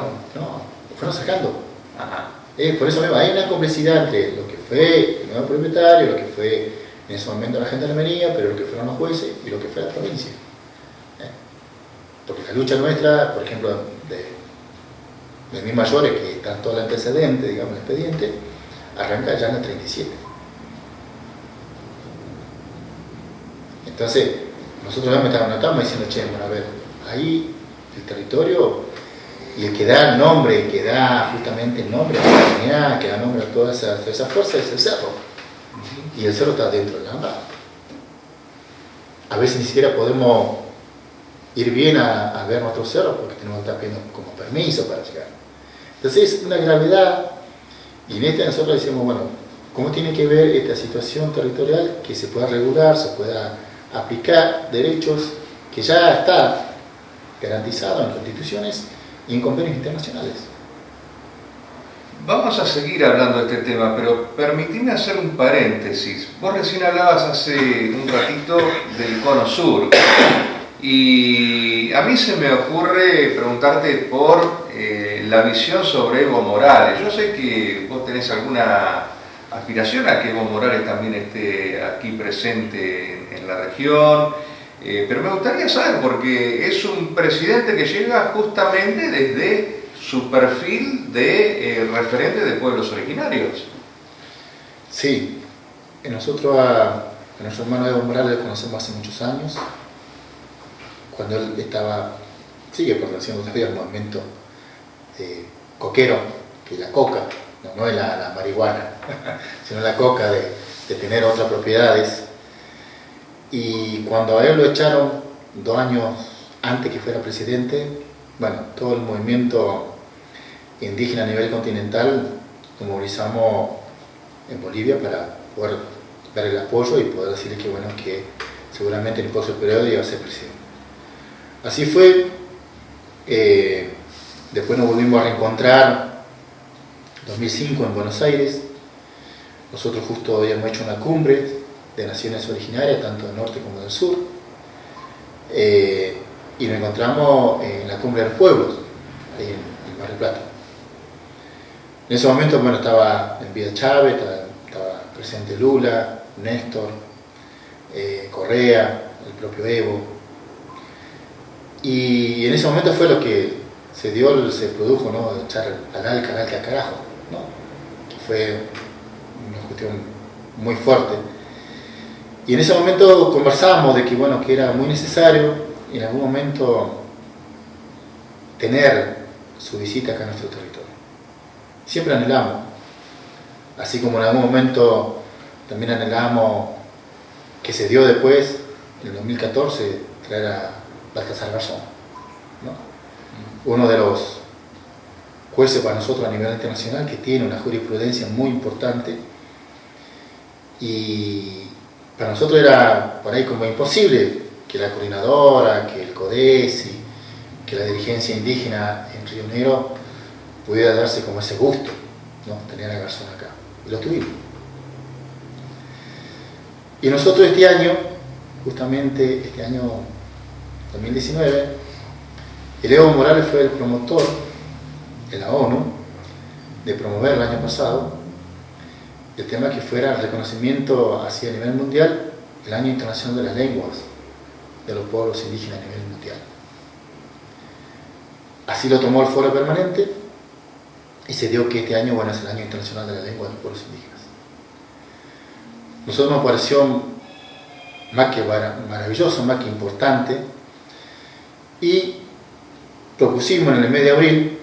Speaker 2: fueron sacando.
Speaker 1: Ajá.
Speaker 2: Por eso mismo, hay una complejidad entre lo que fue el nuevo propietario, lo que fue en ese momento la gente de Almería, pero lo que fueron los jueces y lo que fue la provincia. Porque la lucha nuestra, por ejemplo, de mis mayores, que están todo el antecedente, digamos, el expediente, arranca ya en el 37. Entonces, nosotros ya estamos diciendo, che, bueno, a ver, ahí el territorio, y el que da el nombre, el que da justamente el nombre a la comunidad, que da nombre a toda esa fuerza es el cerro. Y el cerro está dentro de la AMBA. A veces ni siquiera podemos ir bien a ver nuestros cerros porque tenemos que estar pidiendo como permiso para llegar. Entonces es una gravedad, y en este nosotros decimos, bueno, ¿cómo tiene que ver esta situación territorial que se pueda regular, se pueda aplicar derechos que ya está garantizado en las constituciones y en convenios internacionales?
Speaker 1: Vamos a seguir hablando de este tema, pero permitime hacer un paréntesis. Vos recién hablabas hace un ratito del Cono Sur y a mí se me ocurre preguntarte por la visión sobre Evo Morales. Yo sé que vos tenés alguna aspiración a que Evo Morales también esté aquí presente en la región, pero me gustaría saber, porque es un presidente que llega justamente desde su perfil de referente de pueblos originarios.
Speaker 2: Sí, nosotros a nuestro hermano Evo Morales lo conocemos hace muchos años, cuando él sigue perteneciendo todavía al movimiento coquero, que es la coca, no es la marihuana, sino la coca de tener otras propiedades. Y cuando a él lo echaron 2 años antes que fuera presidente, bueno, todo el movimiento indígena a nivel continental nos movilizamos en Bolivia para poder dar el apoyo y poder decirle que bueno, que seguramente en el próximo periodo iba a ser presidente. Así fue. Después nos volvimos a reencontrar en 2005 en Buenos Aires. Nosotros justo habíamos hecho una cumbre de naciones originarias, tanto del norte como del sur, y nos encontramos en la cumbre de los pueblos, ahí en Mar del Plata. En ese momento, bueno, estaba en Vida Chávez, estaba presidente Lula, Néstor, Correa, el propio Evo. Y en ese momento fue lo que se produjo, ¿no? De echar al Alca carajo, ¿no? Que fue una cuestión muy fuerte. Y en ese momento conversábamos de que, bueno, que era muy necesario en algún momento tener su visita acá a nuestro territorio. Siempre anhelamos, así como en algún momento también anhelamos, que se dio después, en el 2014, traer a Baltasar Garzón, ¿no? Uno de los jueces para nosotros a nivel internacional que tiene una jurisprudencia muy importante, y para nosotros era por ahí como imposible que la coordinadora, que el CODESI, que la dirigencia indígena en Río Negro pudiera darse como ese gusto, ¿no? Tener a Garzón acá, y lo tuvimos. Y nosotros este año, justamente este año 2019, el Evo Morales fue el promotor de la ONU de promover el año pasado el tema que fuera el reconocimiento hacia a nivel mundial el Año Internacional de las Lenguas de los pueblos indígenas a nivel mundial. Así lo tomó el Foro Permanente y se dio que este año, bueno, es el Año Internacional de la Lengua de los Pueblos Indígenas. Nosotros nos pareció más que maravilloso, más que importante, y propusimos en el mes de abril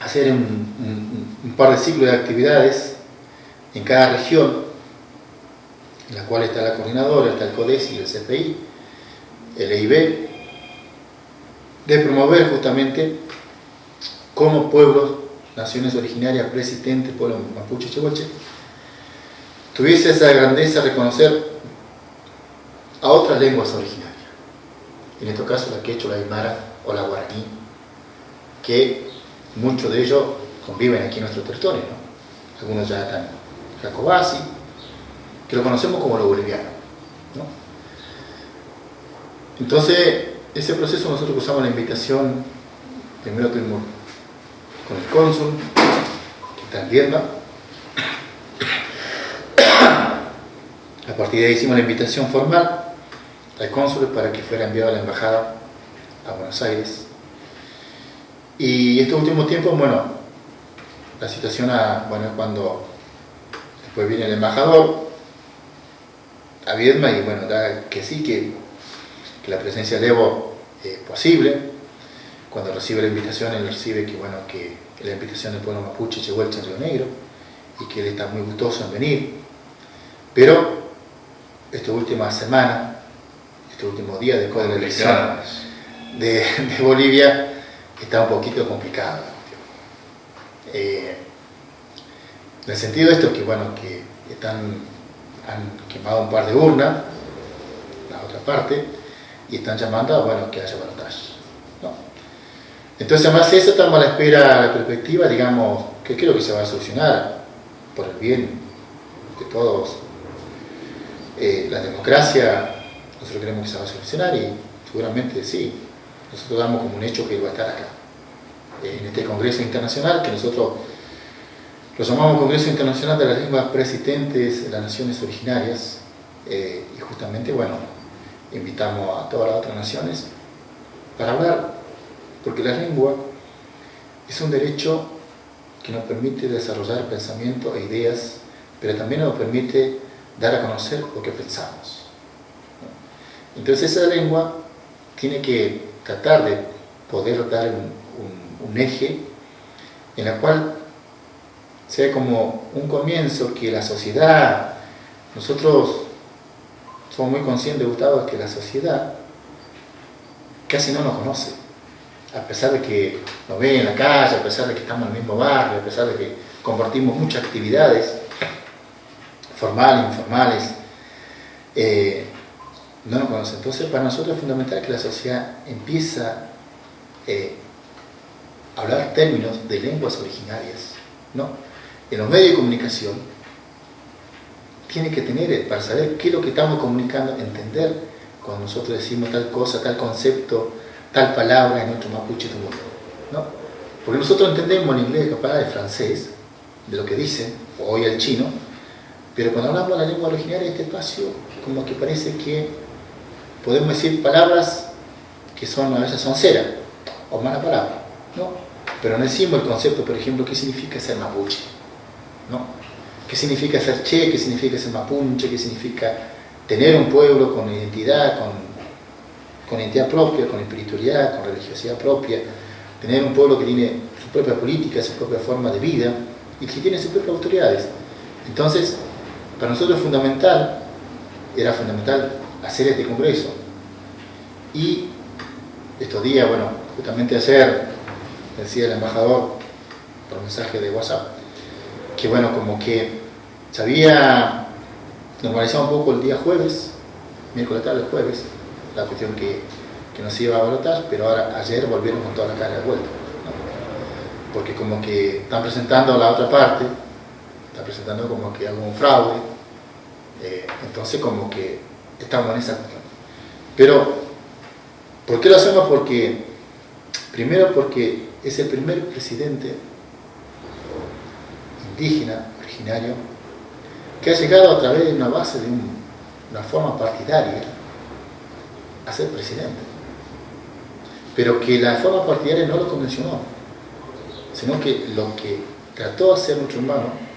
Speaker 2: hacer un par de ciclos de actividades en cada región, en la cual está la coordinadora, está el CODESI, el CPI, el EIB, de promover justamente cómo pueblos, naciones originarias preexistentes, pueblo mapuche, chehualche, tuviese esa grandeza de reconocer a otras lenguas originarias, en este caso la quechua, la aymara o la guaraní, que muchos de ellos conviven aquí en nuestro territorio, ¿no? Algunos ya están en Jacobasi, que lo conocemos como lo boliviano, ¿no? Entonces, ese proceso nosotros usamos la invitación, primero tuvimos con el cónsul, que está en Viedma. A partir de ahí hicimos la invitación formal al cónsul para que fuera enviado a la embajada a Buenos Aires. Y este último tiempo, bueno, la situación, bueno, cuando después viene el embajador a Viedma y bueno, da que sí, que la presencia de Evo es posible. Cuando recibe la invitación, él recibe que, bueno, que la invitación del pueblo mapuche, chehualche en Río Negro, y que él está muy gustoso en venir. Pero esta última semana, este último día después de la elección de Bolivia, está un poquito complicado. En el sentido de esto, que bueno, que han quemado un par de urnas, la otra parte, y están llamando a, bueno, que haya balotaje, ¿no? Entonces, además eso, estamos a la espera, la perspectiva, digamos, que creo que se va a solucionar por el bien de todos. La democracia, nosotros creemos que se va a solucionar y seguramente sí. Nosotros damos como un hecho que él va a estar acá, en este Congreso Internacional, que nosotros lo llamamos Congreso Internacional de las Lenguas Preexistentes de las Naciones Originarias, y justamente, bueno, invitamos a todas las otras naciones para hablar, porque la lengua es un derecho que nos permite desarrollar pensamiento e ideas, pero también nos permite dar a conocer lo que pensamos. Entonces esa lengua tiene que tratar de poder dar un eje en la cual sea como un comienzo que la sociedad, nosotros somos muy conscientes, Gustavo, que la sociedad casi no nos conoce, a pesar de que nos ve en la calle, a pesar de que estamos en el mismo barrio, a pesar de que compartimos muchas actividades formales, informales, no nos conoce. Entonces, para nosotros es fundamental que la sociedad empiece a hablar términos de lenguas originarias, ¿no? En los medios de comunicación tiene que tener, para saber qué es lo que estamos comunicando, entender cuando nosotros decimos tal cosa, tal concepto, tal palabra en nuestro mapuche, ¿no? Porque nosotros entendemos en inglés, capaz de francés, de lo que dicen, o hoy el chino, Pero cuando hablamos de la lengua originaria de este espacio, como que parece que podemos decir palabras que son, a veces son cera, o malas palabras, ¿no? Pero no decimos el concepto, por ejemplo, qué significa ser mapuche, ¿no? ¿Qué significa ser che? ¿Qué significa ser mapuche? ¿Qué significa tener un pueblo con identidad, con identidad propia, con espiritualidad, con religiosidad propia? Tener un pueblo que tiene su propia política, su propia forma de vida y que tiene sus propias autoridades. Entonces, para nosotros era fundamental hacer este congreso. Y estos días, bueno, justamente ayer, decía el embajador por mensaje de WhatsApp, que bueno, como que se había normalizado un poco el día jueves, miércoles tarde, el jueves, la cuestión que nos iba a abrotar, pero ahora ayer volvieron con toda la cara de vuelta, ¿no? Porque como que están presentando la otra parte, están presentando como que algún fraude, entonces como que estamos en esa cuestión. Pero, ¿por qué lo hacemos? Primero porque es el primer presidente indígena, originario, que ha llegado a través de una base de una forma partidaria a ser presidente. Pero que la forma partidaria no lo convencionó, sino que lo que trató de hacer nuestro hermano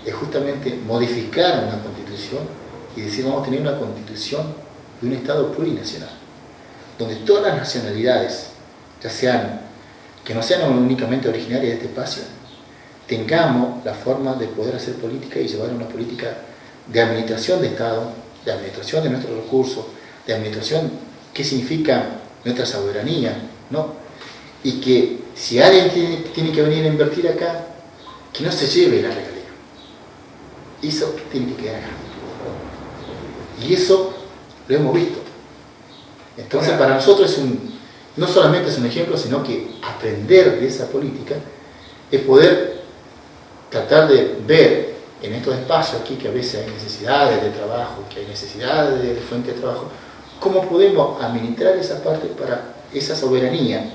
Speaker 2: es justamente modificar una constitución y decir, vamos a tener una constitución de un Estado plurinacional, donde todas las nacionalidades, ya sean, que no sean únicamente originarias de este espacio, tengamos la forma de poder hacer política y llevar una política de administración de Estado, de administración de nuestros recursos, de administración, ¿qué significa nuestra soberanía? ¿No? Y que si alguien tiene que venir a invertir acá, que no se lleve la regalía. Eso tiene que quedar acá. Y eso lo hemos visto. Entonces, para nosotros no solamente es un ejemplo, sino que aprender de esa política es poder tratar de ver en estos espacios aquí que a veces hay necesidades de trabajo, que hay necesidades de fuente de trabajo, cómo podemos administrar esa parte para esa soberanía,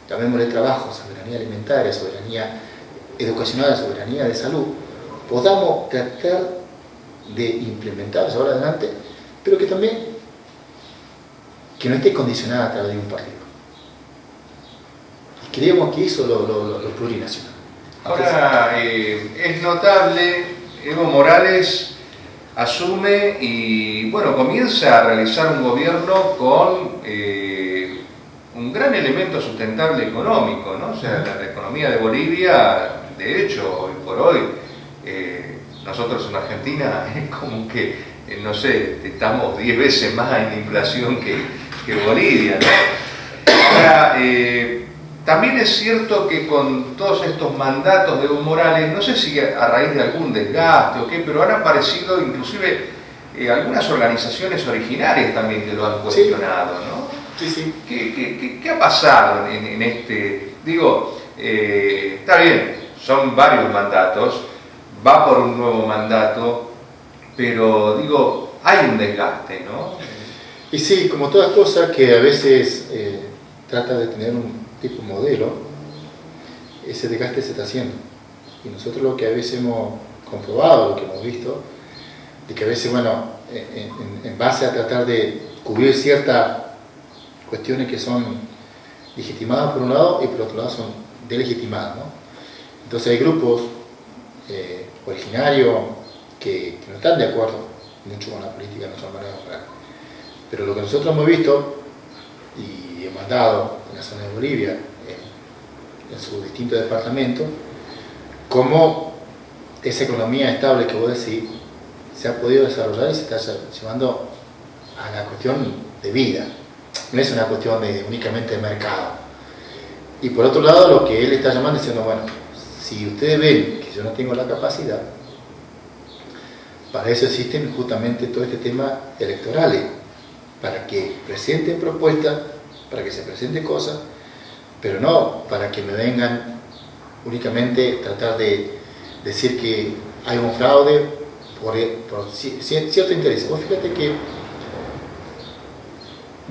Speaker 2: llamémosle trabajo, soberanía alimentaria, soberanía educacional, soberanía de salud, podamos tratar de implementarlos ahora adelante, pero que también que no esté condicionada a través de un partido. Y creemos que eso lo plurinacional.
Speaker 1: Ahora, es notable, Evo Morales asume y, bueno, comienza a realizar un gobierno con un gran elemento sustentable económico, ¿no? O sea, la economía de Bolivia, de hecho, hoy por hoy, nosotros en Argentina es como que, no sé, estamos 10 veces más en inflación que Bolivia, ¿no? Ahora, también es cierto que con todos estos mandatos de Evo Morales, no sé si a raíz de algún desgaste o qué, pero han aparecido inclusive algunas organizaciones originarias también que lo han cuestionado, ¿no?
Speaker 2: Sí, sí.
Speaker 1: ¿Qué ha pasado en este? Digo, está bien, son varios mandatos, va por un nuevo mandato, pero digo, hay un desgaste, ¿no?
Speaker 2: Y sí, como todas cosas que a veces trata de tener un tipo modelo, ese desgaste se está haciendo. Y nosotros lo que a veces hemos comprobado, lo que hemos visto, de que a veces, bueno, en base a tratar de cubrir ciertas cuestiones que son legitimadas por un lado y por otro lado son delegitimadas, ¿no? Entonces hay grupos originarios que no están de acuerdo mucho con la política de nuestra manera de operar. Pero lo que nosotros hemos visto y hemos dado en la zona de Bolivia, en sus distintos departamentos, cómo esa economía estable que vos decís se ha podido desarrollar y se está llevando a la cuestión de vida. No es una cuestión únicamente de mercado. Y por otro lado, lo que él está llamando diciendo, bueno, si ustedes ven que yo no tengo la capacidad, para eso existen justamente todo este tema electorales, para que presenten propuestas, para que se presenten cosas, pero no para que me vengan únicamente tratar de decir que hay un fraude por cierto interés. Vos fíjate que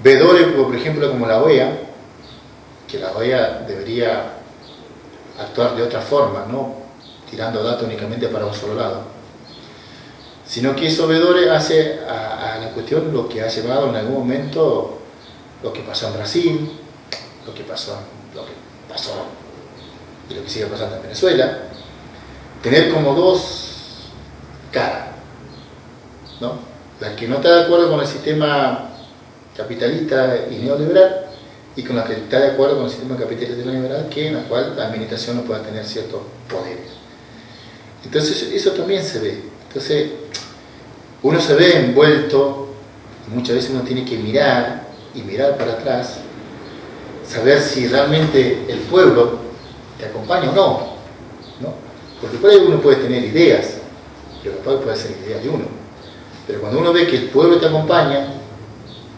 Speaker 2: vedores, por ejemplo, como la OEA, que la OEA debería actuar de otra forma, no tirando datos únicamente para un solo lado, sino que eso hace a la cuestión lo que ha llevado en algún momento lo que pasó en Brasil, lo que pasó y lo que sigue pasando en Venezuela, tener como dos caras, ¿no? La que no está de acuerdo con el sistema capitalista y neoliberal, y con la que está de acuerdo con el sistema capitalista y neoliberal, que en la cual la administración no pueda tener ciertos poderes. Entonces eso también se ve. Entonces uno se ve envuelto, y muchas veces uno tiene que mirar y mirar para atrás, saber si realmente el pueblo te acompaña o no, ¿no? Porque por ahí uno puede tener ideas, pero capaz puede ser idea de uno. Pero cuando uno ve que el pueblo te acompaña,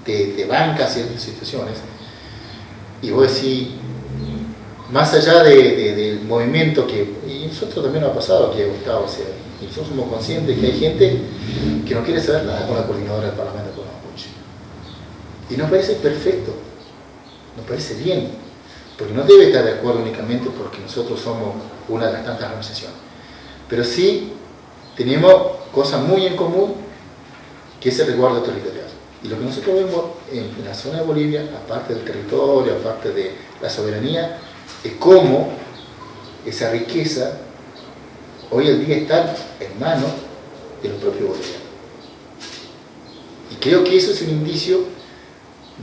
Speaker 2: te banca ciertas situaciones, y vos decís, más allá del movimiento y nosotros también nos ha pasado aquí, Gustavo, o sea, nosotros somos conscientes que hay gente que no quiere saber nada con la coordinadora del Parlamento con los Mapuche. Y nos parece perfecto, nos parece bien, porque no debe estar de acuerdo únicamente porque nosotros somos una de las tantas organizaciones. Pero sí tenemos cosas muy en común, que es el resguardo territorial. Y lo que nosotros vemos en la zona de Bolivia, aparte del territorio, aparte de la soberanía, es cómo esa riqueza hoy en día está en manos de los propios bolivianos. Y creo que eso es un indicio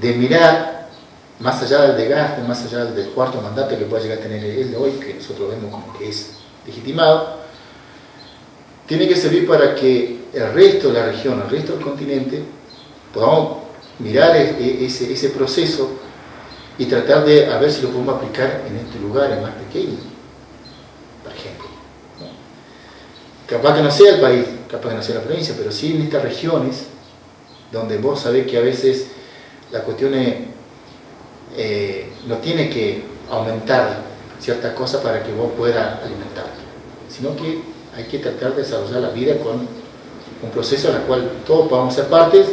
Speaker 2: de mirar más allá del desgaste, más allá del cuarto mandato que pueda llegar a tener él hoy, que nosotros vemos como que es legitimado, tiene que servir para que el resto de la región, el resto del continente, podamos mirar ese proceso y tratar de a ver si lo podemos aplicar en estos lugares más pequeños, por ejemplo, ¿no? Capaz que no sea el país, capaz que no sea la provincia, pero sí en estas regiones donde vos sabés que a veces la cuestión no tiene que aumentar ciertas cosas para que vos puedas alimentarte, sino que hay que tratar de desarrollar la vida con un proceso en el cual todos podamos ser partes,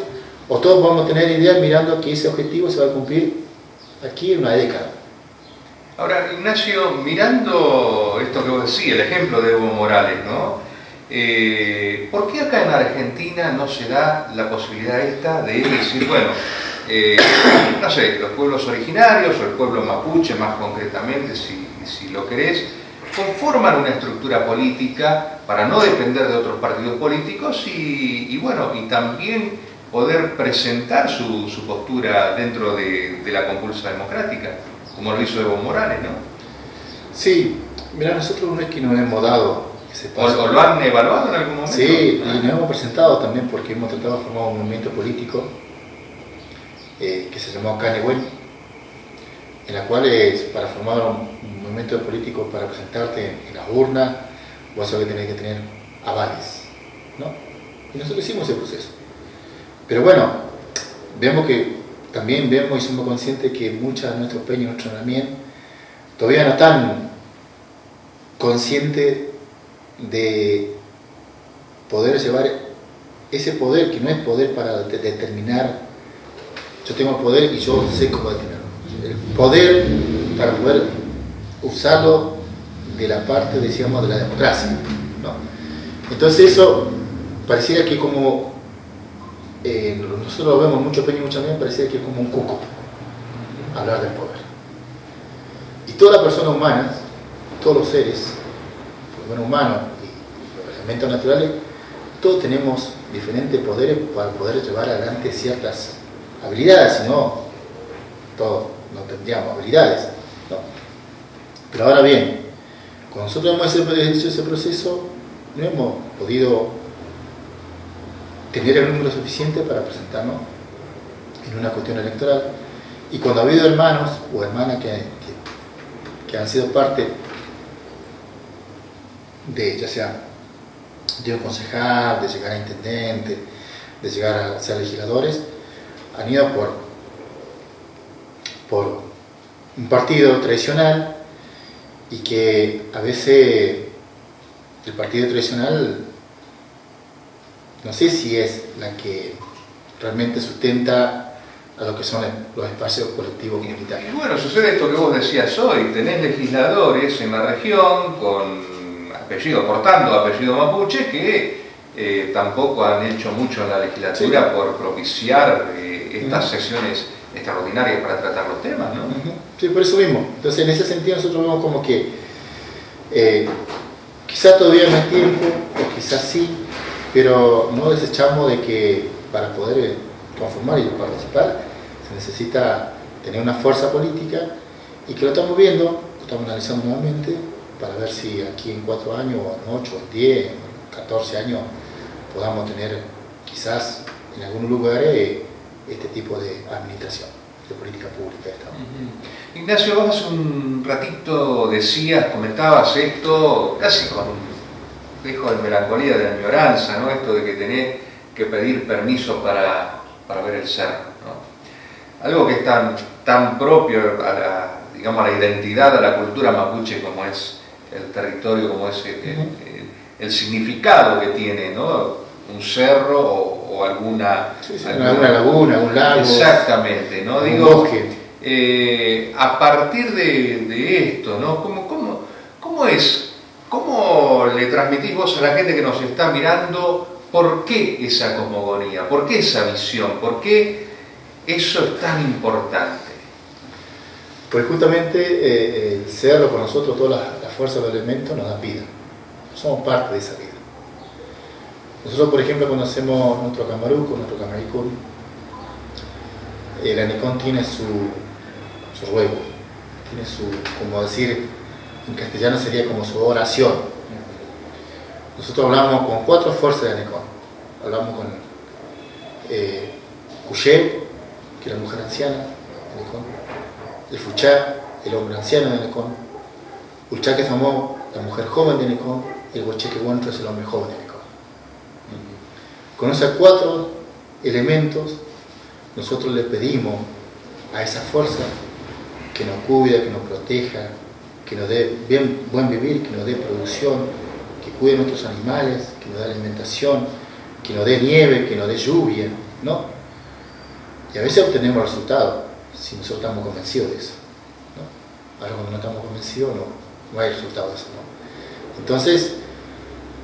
Speaker 2: o todos vamos a tener ideas mirando que ese objetivo se va a cumplir aquí en una década.
Speaker 1: Ahora, Ignacio, mirando esto que vos decís, el ejemplo de Evo Morales, ¿no? ¿Por qué acá en Argentina no se da la posibilidad esta de decir, bueno, no sé, los pueblos originarios o el pueblo mapuche más concretamente, si lo querés, conforman una estructura política para no depender de otros partidos políticos y bueno, y también poder presentar su postura dentro de la compulsa democrática, como lo hizo Evo Morales, ¿no?
Speaker 2: Sí, mira, nosotros no es que nos hemos dado ese paso.
Speaker 1: ¿O lo han evaluado en algún momento?
Speaker 2: Sí, y nos hemos presentado también porque hemos tratado de formar un movimiento político que se llamó Canehuel, en la cual para formar un movimiento político, para presentarte en las urnas, vos sabés que tenés que tener avales, ¿no? Y nosotros hicimos ese proceso. Pero bueno, también vemos y somos conscientes que muchas de nuestros peñas y nuestros también todavía no están conscientes de poder llevar ese poder, que no es poder para determinar, yo tengo el poder y yo sé cómo determinarlo. El poder para poder usarlo de la parte, decíamos, de la democracia, ¿no? Entonces eso pareciera que como nosotros lo vemos mucho peña y mucho también, pareciera que es como un cuco hablar del poder. Y todas las personas humanas, todos los seres, por lo menos humanos y los elementos naturales, todos tenemos diferentes poderes para poder llevar adelante ciertas habilidades, si no, todos no tendríamos habilidades, ¿no? Pero ahora bien, cuando nosotros hemos hecho ese proceso, no hemos podido tener el número suficiente para presentarnos en una cuestión electoral. Y cuando ha habido hermanos o hermanas que han sido parte de, ya sea de un concejal, de llegar a intendente, de llegar a ser legisladores, han ido por un partido tradicional, y que a veces el partido tradicional no sé si es la que realmente sustenta a lo que son los espacios colectivos comunitarios.
Speaker 1: Y bueno, sucede esto que vos decías hoy, tenés legisladores en la región con apellido, portando apellido mapuche, que tampoco han hecho mucho en la legislatura por propiciar estas sesiones extraordinarias para tratar los temas, ¿no?
Speaker 2: Sí, por eso mismo. Entonces, en ese sentido nosotros vemos como que quizás todavía no es tiempo, o quizás sí, pero no desechamos de que para poder conformar y participar se necesita tener una fuerza política, y que lo estamos viendo, lo estamos analizando nuevamente para ver si aquí en 4 años, o en 8, en 10, en 14 años podamos tener quizás en algún lugar este tipo de administración, de política pública.
Speaker 1: Ignacio, vos hace un ratito decías, comentabas esto casi con un dejo de melancolía, de añoranza, ¿no? Esto de que tenés que pedir permiso para ver el cerro, ¿no? Algo que es tan propio a la identidad, a la cultura mapuche, como es el territorio, como es el significado que tiene, ¿no? Un cerro o alguna
Speaker 2: laguna, un lago.
Speaker 1: Exactamente, ¿no?
Speaker 2: Un bosque.
Speaker 1: A partir de esto, ¿no? ¿Cómo le transmitís vos a la gente que nos está mirando por qué esa cosmogonía, por qué esa visión, por qué eso es tan importante?
Speaker 2: Pues justamente el cerro, por nosotros, toda la fuerza del elemento nos da vida. Somos parte de esa vida. Nosotros, por ejemplo, cuando hacemos nuestro camaruco, nuestro camaricón, el anicón tiene su ruego, tiene su, como decir, en castellano sería como su oración. Nosotros hablamos con 4 fuerzas de anicón. Hablamos con Cuché, que es la mujer anciana de anicón, el Fuchá, el hombre anciano de anicón, Ulchá, que es la mujer joven de anicón, y el Huacheque Huancho es el hombre joven de anicón. Con esos 4 elementos, nosotros le pedimos a esa fuerza que nos cuide, que nos proteja, que nos dé buen vivir, que nos dé producción, que cuide a nuestros animales, que nos dé alimentación, que nos dé nieve, que nos dé lluvia, ¿no? Y a veces obtenemos resultados si nosotros estamos convencidos de eso, ¿no? Ahora cuando no estamos convencidos no hay resultados de eso, ¿no? Entonces,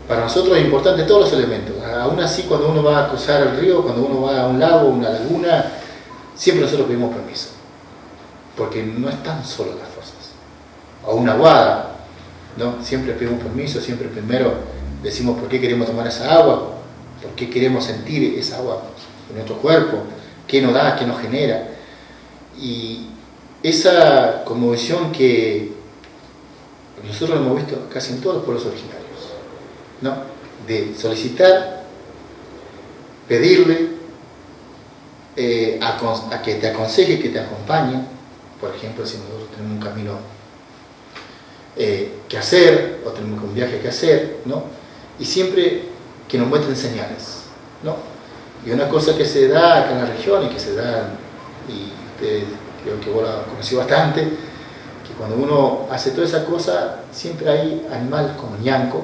Speaker 2: para nosotros es importante todos los elementos. Aún así, cuando uno va a cruzar el río, cuando uno va a un lago, una laguna, siempre nosotros pedimos permiso, porque no están solo las fuerzas. O una aguada, ¿no? Siempre pedimos permiso, siempre primero decimos por qué queremos tomar esa agua, por qué queremos sentir esa agua en nuestro cuerpo, qué nos da, qué nos genera. Y esa conmovisión que nosotros lo hemos visto casi en todos los pueblos originarios, ¿no? De solicitar, pedirle a que te aconseje, que te acompañe. Por ejemplo, si nosotros tenemos un camino que hacer, o tenemos un viaje que hacer, ¿no? Y siempre que nos muestren señales, ¿no? Y una cosa que se da acá en la región, y que se da, y ustedes creo que vos la conocí bastante, que cuando uno hace toda esa cosa, siempre hay animales como ñanco,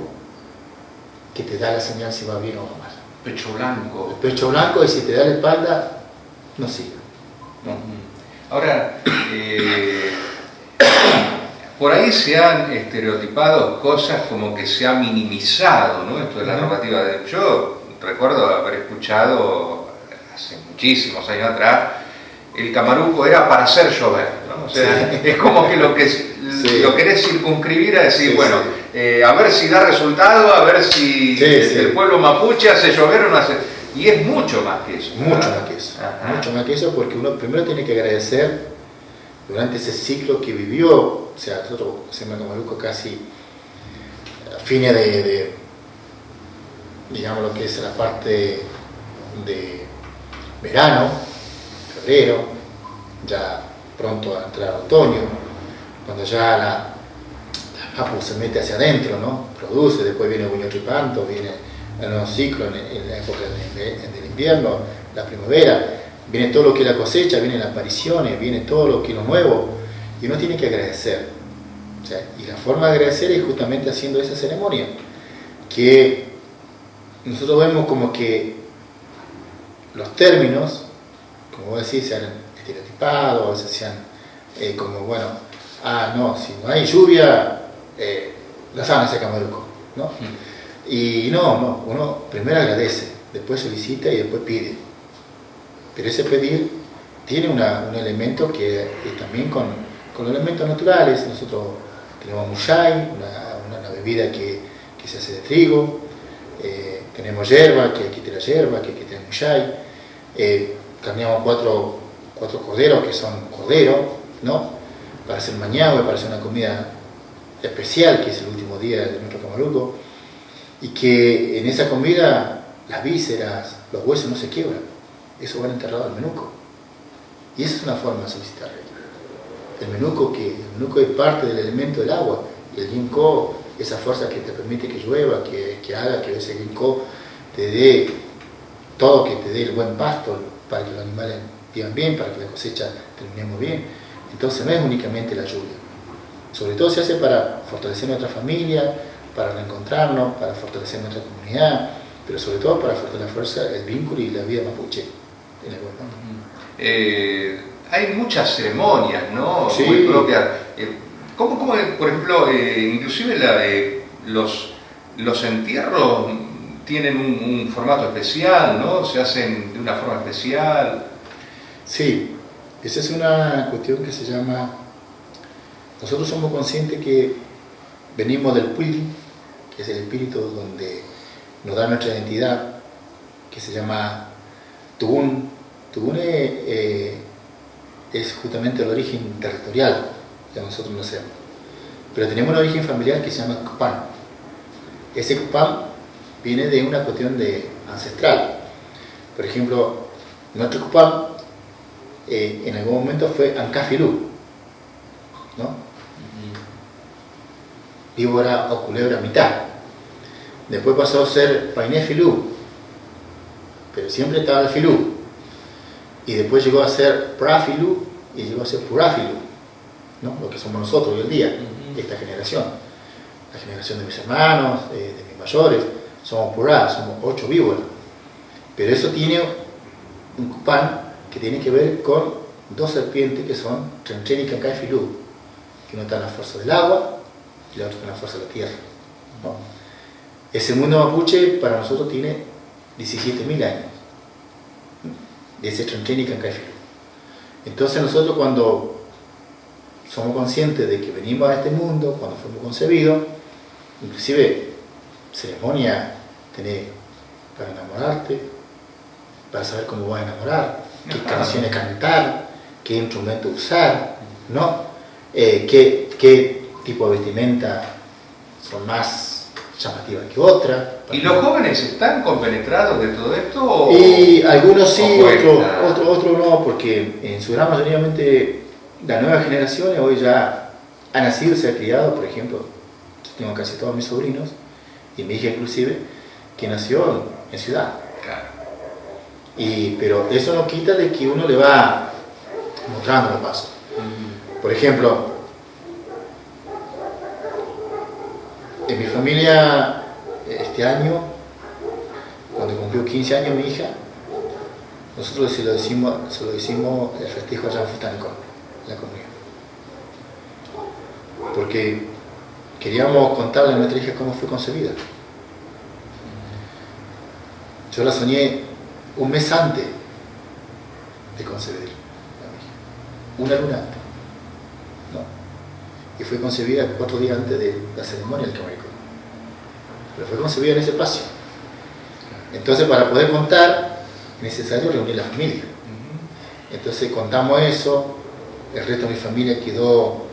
Speaker 2: que te da la señal si va bien o mal.
Speaker 1: Pecho blanco.
Speaker 2: El pecho blanco, y si te da la espalda, no sigue. ¿No?
Speaker 1: Ahora, por ahí se han estereotipado cosas como que se ha minimizado, ¿no? Esto de la normativa. Yo recuerdo haber escuchado hace muchísimos años atrás, el camaruco era para hacer llover, ¿no? O sea, sí. Es como que lo querés circunscribir a decir, a ver si da resultado, a ver si el pueblo mapuche hace llover o no hace. Y es mucho más que eso.
Speaker 2: Mucho más que eso. Mucho más que eso, porque uno primero tiene que agradecer durante ese ciclo que vivió. O sea, nosotros hacemos el camaruco casi a fines de digamos lo que es la parte de verano, febrero, ya pronto a entrar otoño, cuando ya la mapu se mete hacia adentro, ¿no? Produce, después viene el buñotripanto, viene el nuevo ciclo en la época del invierno, la primavera, viene todo lo que es la cosecha, vienen las apariciones, viene todo lo que es lo nuevo, y uno tiene que agradecer. O sea, y la forma de agradecer es justamente haciendo esa ceremonia, que nosotros vemos como que los términos, como vos decís, se han estereotipado, a veces se han como, no, si no hay lluvia, la sábana se camaruco, ¿no? Y no, uno primero agradece, después solicita y después pide. Pero ese pedir tiene un elemento que también con los elementos naturales. Nosotros tenemos mushai, una bebida que se hace de trigo, tenemos hierba, que aquí tiene hierba, que aquí tiene mushai, carneamos cuatro corderos que son corderos, ¿no? Para hacer mañana, para hacer una comida especial, que es el último día de nuestro camaruco, y que en esa comida las vísceras, los huesos no se quiebran, eso van enterrado al menuco. Y esa es una forma de solicitar el menuco es parte del elemento del agua, y el ginkgo, esa fuerza que te permite que llueva, que haga que ese ginkgo te dé todo, que te dé el buen pasto para que los animales vivan bien, para que la cosecha terminemos bien. Entonces no es únicamente la lluvia, sobre todo se hace para fortalecer nuestra familia, para reencontrarnos, para fortalecer nuestra comunidad, pero sobre todo para fortalecer el vínculo y la vida mapuche en el mundo.
Speaker 1: Hay muchas ceremonias, ¿no?
Speaker 2: Sí.
Speaker 1: Muy propias. ¿Cómo, por ejemplo, inclusive los entierros tienen un formato especial, ¿no? Se hacen de una forma especial?
Speaker 2: Sí, esa es una cuestión que se llama... Nosotros somos conscientes que venimos del Puli, que es el espíritu donde nos da nuestra identidad, que se llama Tubún. Tubún es justamente el origen territorial que nosotros nacemos. Pero tenemos un origen familiar que se llama Cupán. Ese Cupán viene de una cuestión ancestral. Por ejemplo, nuestro Cupán en algún momento fue Ancafilú, ¿no? Víbora o culebra mitad. Después pasó a ser Painefilú, pero siempre estaba el Filú. Y después llegó a ser Prafilú y llegó a ser Purafilú, ¿no? Lo que somos nosotros hoy en día, esta generación. La generación de mis hermanos, de mis mayores, somos Purá, somos 8 víboras. Pero eso tiene un Cupán que tiene que ver con 2 serpientes que son Trenchen y Cancafilú, que uno está en la fuerza del agua y la otra en la fuerza de la tierra, ¿no? Ese mundo mapuche para nosotros tiene 17.000 años, de ese Trenchen y Cancafilú. Entonces nosotros cuando somos conscientes de que venimos a este mundo, cuando fuimos concebidos, inclusive ceremonia tenés para enamorarte, para saber cómo vas a enamorar, qué canciones cantar, qué instrumento usar, ¿no? Qué tipo de vestimenta son más llamativas que otras.
Speaker 1: ¿Y los jóvenes están compenetrados de todo esto?
Speaker 2: Y algunos sí, otros no, porque en su gran mayoría las nuevas generaciones hoy ya han nacido y se han criado. Por ejemplo, yo tengo casi todos mis sobrinos, y mi hija inclusive, que nació en ciudad.
Speaker 1: Claro.
Speaker 2: Pero eso no quita de que uno le va mostrando los pasos. Por ejemplo, en mi familia este año, cuando cumplió 15 años mi hija, nosotros se lo hicimos el festejo allá en Fustancón, en la comunidad. Porque queríamos contarle a nuestra hija cómo fue concebida. Yo la soñé un mes antes de concebir a mi hija, una luna antes, ¿no? Y fue concebida 4 días antes de la ceremonia del Camaricón. Pero fue concebida en ese espacio. Entonces, para poder contar, es necesario reunir la familia. Entonces contamos eso, el resto de mi familia quedó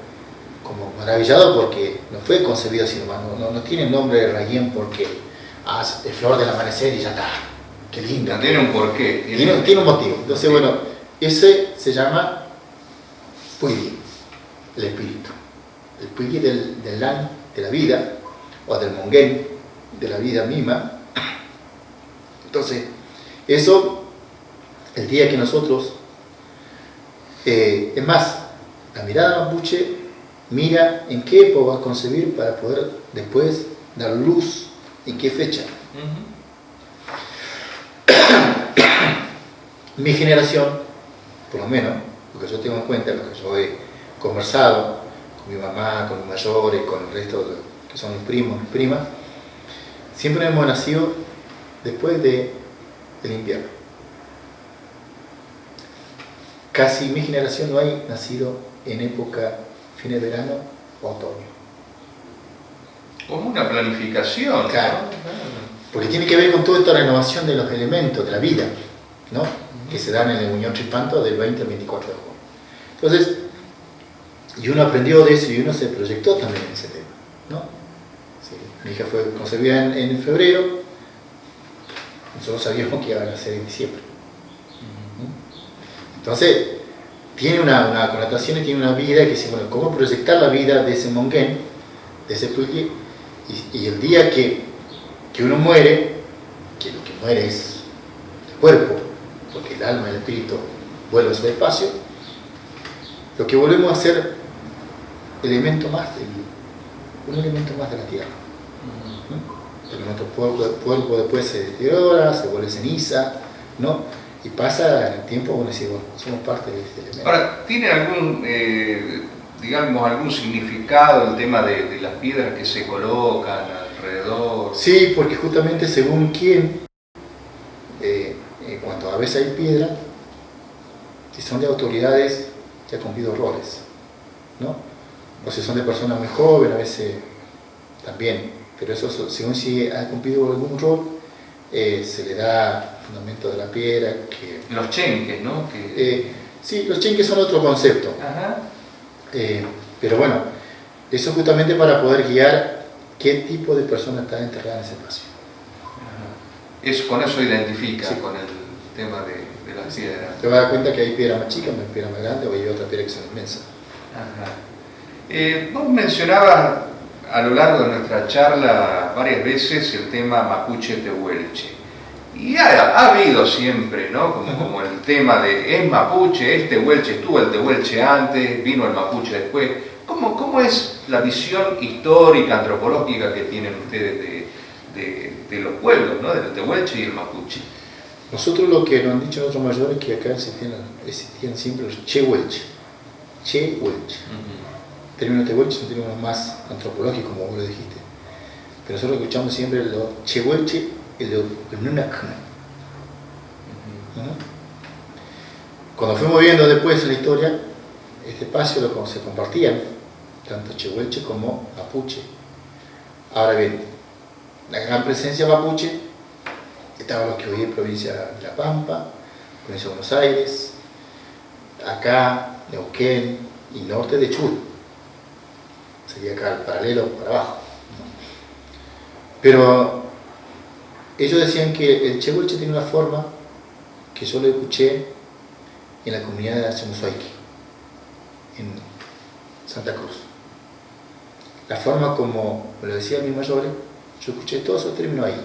Speaker 2: como maravillado porque no fue concebida así nomás, no tiene el nombre de Rayén porque es flor del amanecer y ya está. Qué lindo.
Speaker 1: No tiene un porqué.
Speaker 2: Tiene un motivo. Entonces, bueno, ese se llama Puyi, el espíritu. El Puyi del Lan, de la vida, o del Mongen, de la vida misma. Entonces, eso, el día que nosotros, es más, la mirada mapuche mira en qué época vas a concebir para poder después dar luz, en qué fecha. Mi generación, por lo menos, lo que yo tengo en cuenta, lo que yo he conversado con mi mamá, con mis mayores, con el resto que son mis primos, mis primas, siempre hemos nacido después del invierno. Casi mi generación no hay nacido en época fin de verano o otoño.
Speaker 1: Como una planificación.
Speaker 2: Claro, porque tiene que ver con toda esta renovación de los elementos de la vida, ¿no? Que se dan en el Muñón Tripanto del 20 al 24 de junio. Entonces, y uno aprendió de eso y uno se proyectó también en ese tema, ¿no? Sí, mi hija fue concebida en febrero, nosotros sabíamos que iba a nacer en diciembre. Entonces, tiene una connotación y tiene una vida que dice, bueno, ¿cómo proyectar la vida de ese monguén, de ese puyi? Y el día que uno muere, que lo que muere es el cuerpo, porque el alma y el espíritu vuelven a su espacio, lo que volvemos a ser un elemento más de la tierra. Porque nuestro cuerpo después se deteriora, se vuelve ceniza, ¿no? Y pasa el tiempo, bueno, decir, bueno, somos parte de este elemento.
Speaker 1: Ahora, ¿tiene algún, digamos, algún significado el tema de las piedras que se colocan alrededor?
Speaker 2: Sí, porque justamente según quién, cuando a veces hay piedra, si son de autoridades que han cumplido roles, ¿no? O si son de personas muy jóvenes, a veces también, pero eso según si ha cumplido algún rol, se le da fundamento de la piedra.
Speaker 1: Los chenques, ¿no?
Speaker 2: Sí, los chenques son otro concepto.
Speaker 1: Ajá.
Speaker 2: Pero bueno, eso justamente para poder guiar qué tipo de persona está enterrada en ese espacio.
Speaker 1: Con eso identifica,
Speaker 2: sí,
Speaker 1: con el tema de las piedras.
Speaker 2: Te vas a dar cuenta que hay piedra más chica, hay piedra más grande, o hay otra piedra que son inmensas.
Speaker 1: Ajá. Vos mencionabas a lo largo de nuestra charla varias veces el tema mapuche tehuelche. Y ha habido siempre, ¿no? Como el tema de es mapuche, es tehuelche, estuvo el tehuelche antes, vino el mapuche después. ¿Cómo es la visión histórica, antropológica que tienen ustedes de los pueblos, ¿no? Del tehuelche y el mapuche?
Speaker 2: Nosotros lo que nos han dicho nuestros mayores es que acá existían siempre los chehuelche. Chehuelche. El término tehuelche es un término más antropológico, como vos lo dijiste. Pero nosotros escuchamos siempre los chehuelche y los nunacna. Cuando fuimos viendo después en la historia, este espacio se compartían, tanto chehuelche como mapuche. Ahora bien, la gran presencia mapuche estaba lo que hoy es provincia de La Pampa, provincia de Buenos Aires, acá, Neuquén y norte de Chubut. Sería acá el paralelo para abajo. Pero ellos decían que el chehuelche tiene una forma que yo lo escuché en la comunidad de Achamuzuaiki, en Santa Cruz. La forma como me lo decían mis mayores, yo escuché todos esos términos ahí.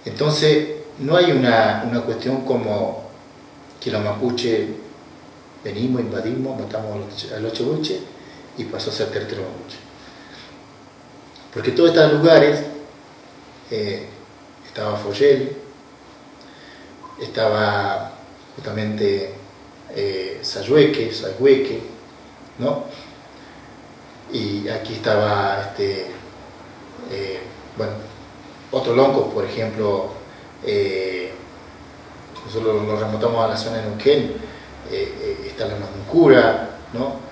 Speaker 2: Entonces, no hay una cuestión como que los mapuches venimos, invadimos, matamos a los chehuelches y pasó a ser territorio mapuche. Porque todos estos lugares, estaba Foyel, estaba justamente Sayhueque, ¿no? Y aquí estaba otro lonco, por ejemplo, nosotros nos remontamos a la zona de Neuquén, está la Namuncura, ¿no?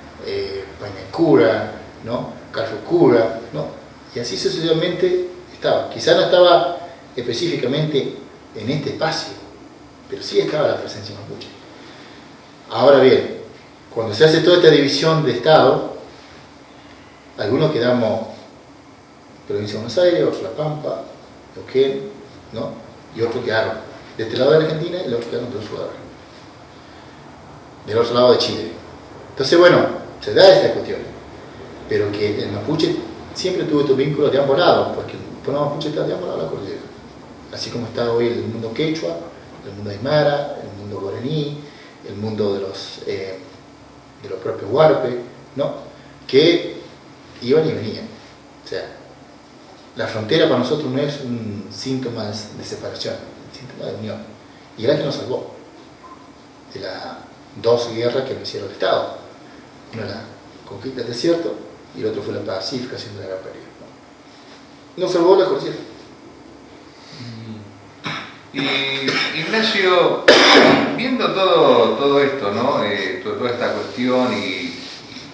Speaker 2: Pañacura, ¿no? Calfucura, ¿no? Y así sucesivamente estaba. Quizá no estaba específicamente en este espacio, pero sí estaba la presencia mapuche. Ahora bien, cuando se hace toda esta división de estado, algunos quedamos provincia de Buenos Aires, otros La Pampa, Neuquén, ¿no? Y otros quedaron de este lado de la Argentina y los otros quedaron del otro lado. Del otro lado de Chile. Entonces, bueno, se da esta cuestión, pero que el mapuche siempre tuvo estos vínculos de ambos lados, porque el pueblo mapuche está de ambos lados de la cordillera. Así como está hoy el mundo quechua, el mundo aymara, el mundo guaraní, el mundo de los propios huarpes, ¿no? Que iban y venían. O sea, la frontera para nosotros no es un síntoma de separación, es un síntoma de unión. Y era que nos salvó de las dos guerras que nos hicieron el Estado. Una la conquista del desierto y el otro fue la pacificación de la Gran Pérdida. Nos salvó la cordillera.
Speaker 1: Y Ignacio, viendo todo esto, ¿no? Toda esta cuestión y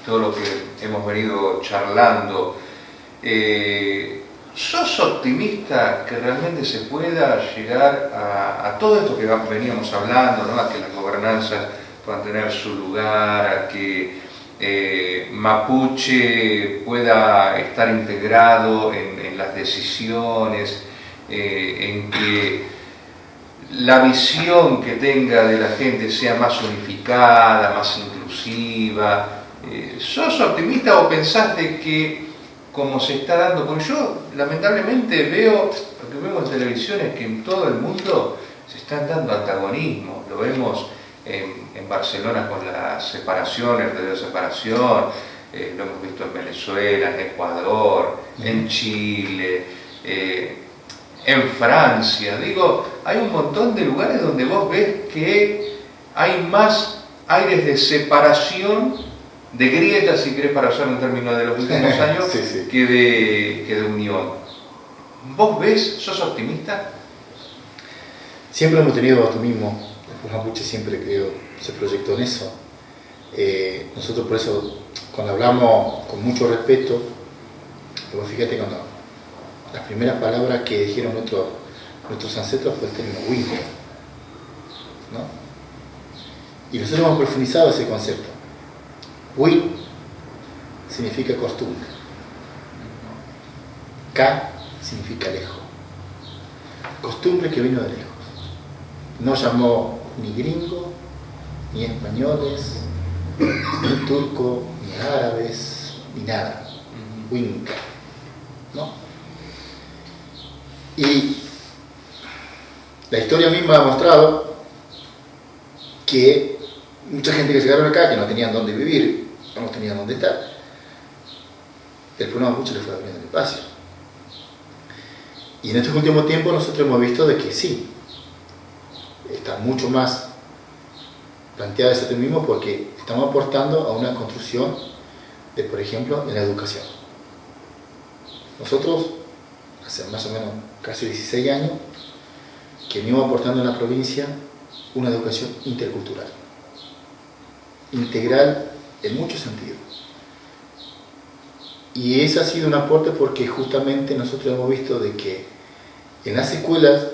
Speaker 1: todo lo que hemos venido charlando, ¿sos optimista que realmente se pueda llegar a todo esto que veníamos hablando, ¿no? A que las gobernanzas puedan tener su lugar, a que Mapuche pueda estar integrado en las decisiones, en que la visión que tenga de la gente sea más unificada, más inclusiva? ¿Sos optimista o pensás de que como se está dando? Porque yo lamentablemente veo, lo que vemos en televisión es que en todo el mundo se están dando antagonismos. Lo vemos en Barcelona con las separaciones, de separación, lo hemos visto en Venezuela, en Ecuador, en Chile, en Francia. Digo, hay un montón de lugares donde vos ves que hay más aires de separación, de grietas, si querés, para usar un término de los últimos años,
Speaker 2: sí, sí,
Speaker 1: que de unión. ¿Vos ves? ¿Sos optimista?
Speaker 2: Siempre hemos tenido optimismo. El Mapuche siempre, creo, se proyectó en eso. Nosotros por eso, cuando hablamos con mucho respeto, luego fíjate cuando las primeras palabras que dijeron nuestros ancestros fue el término Winca, ¿no? Y nosotros hemos profundizado ese concepto. Win significa costumbre. Ka significa lejos. Costumbre que vino de lejos. No llamó ni gringo, ni españoles, ni turco, ni árabes, ni nada. Winca, ¿no? Y la historia misma ha mostrado que mucha gente que llegaron acá, que no tenían dónde vivir, no tenían dónde estar, el pueblo mapuche le fue abriendo el espacio. Y en estos últimos tiempos nosotros hemos visto de que sí, está mucho más planteado ese mismo, porque estamos aportando a una construcción de, por ejemplo, en la educación. Nosotros, hace más o menos casi 16 años, que venimos aportando en la provincia una educación intercultural, integral en muchos sentidos. Y ese ha sido un aporte porque justamente nosotros hemos visto de que en las escuelas,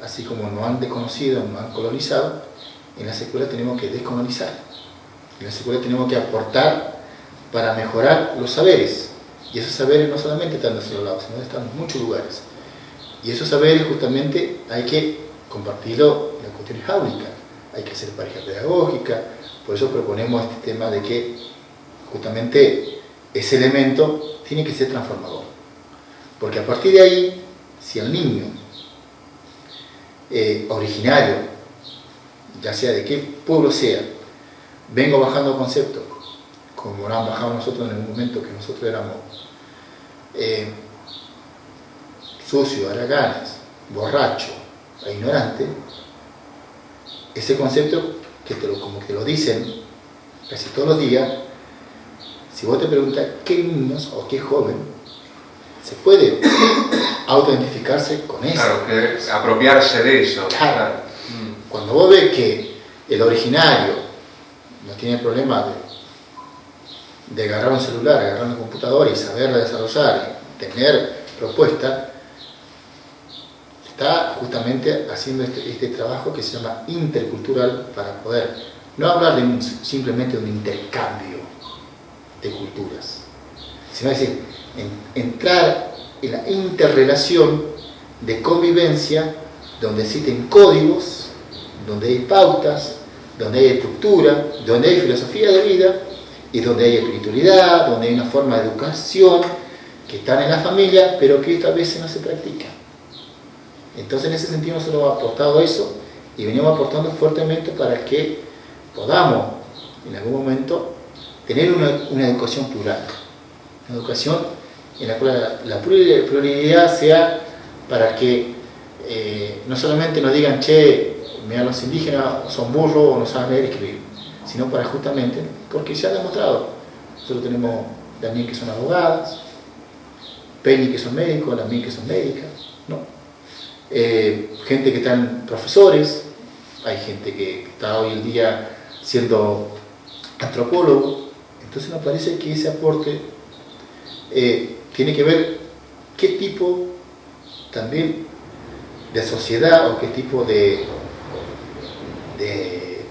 Speaker 2: así como nos han desconocido, nos han colonizado, en las escuelas tenemos que descolonizar. En las escuelas tenemos que aportar para mejorar los saberes. Y esos saberes no solamente están de nuestro lado, sino están en muchos lugares. Y esos saberes justamente hay que compartirlo en las cuestiones áulicas. Hay que hacer pareja pedagógica. Por eso proponemos este tema de que justamente ese elemento tiene que ser transformador. Porque a partir de ahí, si el niño originario, ya sea de qué pueblo sea, vengo bajando conceptos, como lo han bajado nosotros en el momento que nosotros éramos sucios, haraganes, borrachos e ignorantes, ese concepto que como que lo dicen casi todos los días, si vos te preguntas qué niños o qué joven se puede autoidentificarse con eso.
Speaker 1: Claro, que apropiarse de eso.
Speaker 2: Claro. Cuando vos ves que el originario no tiene problema de agarrar un celular, agarrar una computadora y saberla desarrollar y tener propuestas, está justamente haciendo este trabajo que se llama intercultural para poder no hablar simplemente de un intercambio de culturas, sino decir, entrar en la interrelación de convivencia donde existen códigos, donde hay pautas, donde hay estructura, donde hay filosofía de vida y donde hay espiritualidad, donde hay una forma de educación que están en la familia, pero que esta vez no se practica. Entonces, en ese sentido, nosotros hemos aportado eso y venimos aportando fuertemente para que podamos, en algún momento, tener una educación plural. Una educación en la cual la pluralidad sea para que no solamente nos digan, che, mira, los indígenas son burros o no saben leer y escribir, sino para justamente, porque se ha demostrado. Nosotros tenemos también que son abogadas, Peñi que son médicos, Lamín que son médicas, ¿no? gente que están profesores, hay gente que está hoy en día siendo antropólogo. Entonces nos parece que ese aporte tiene que ver qué tipo también de sociedad o qué tipo de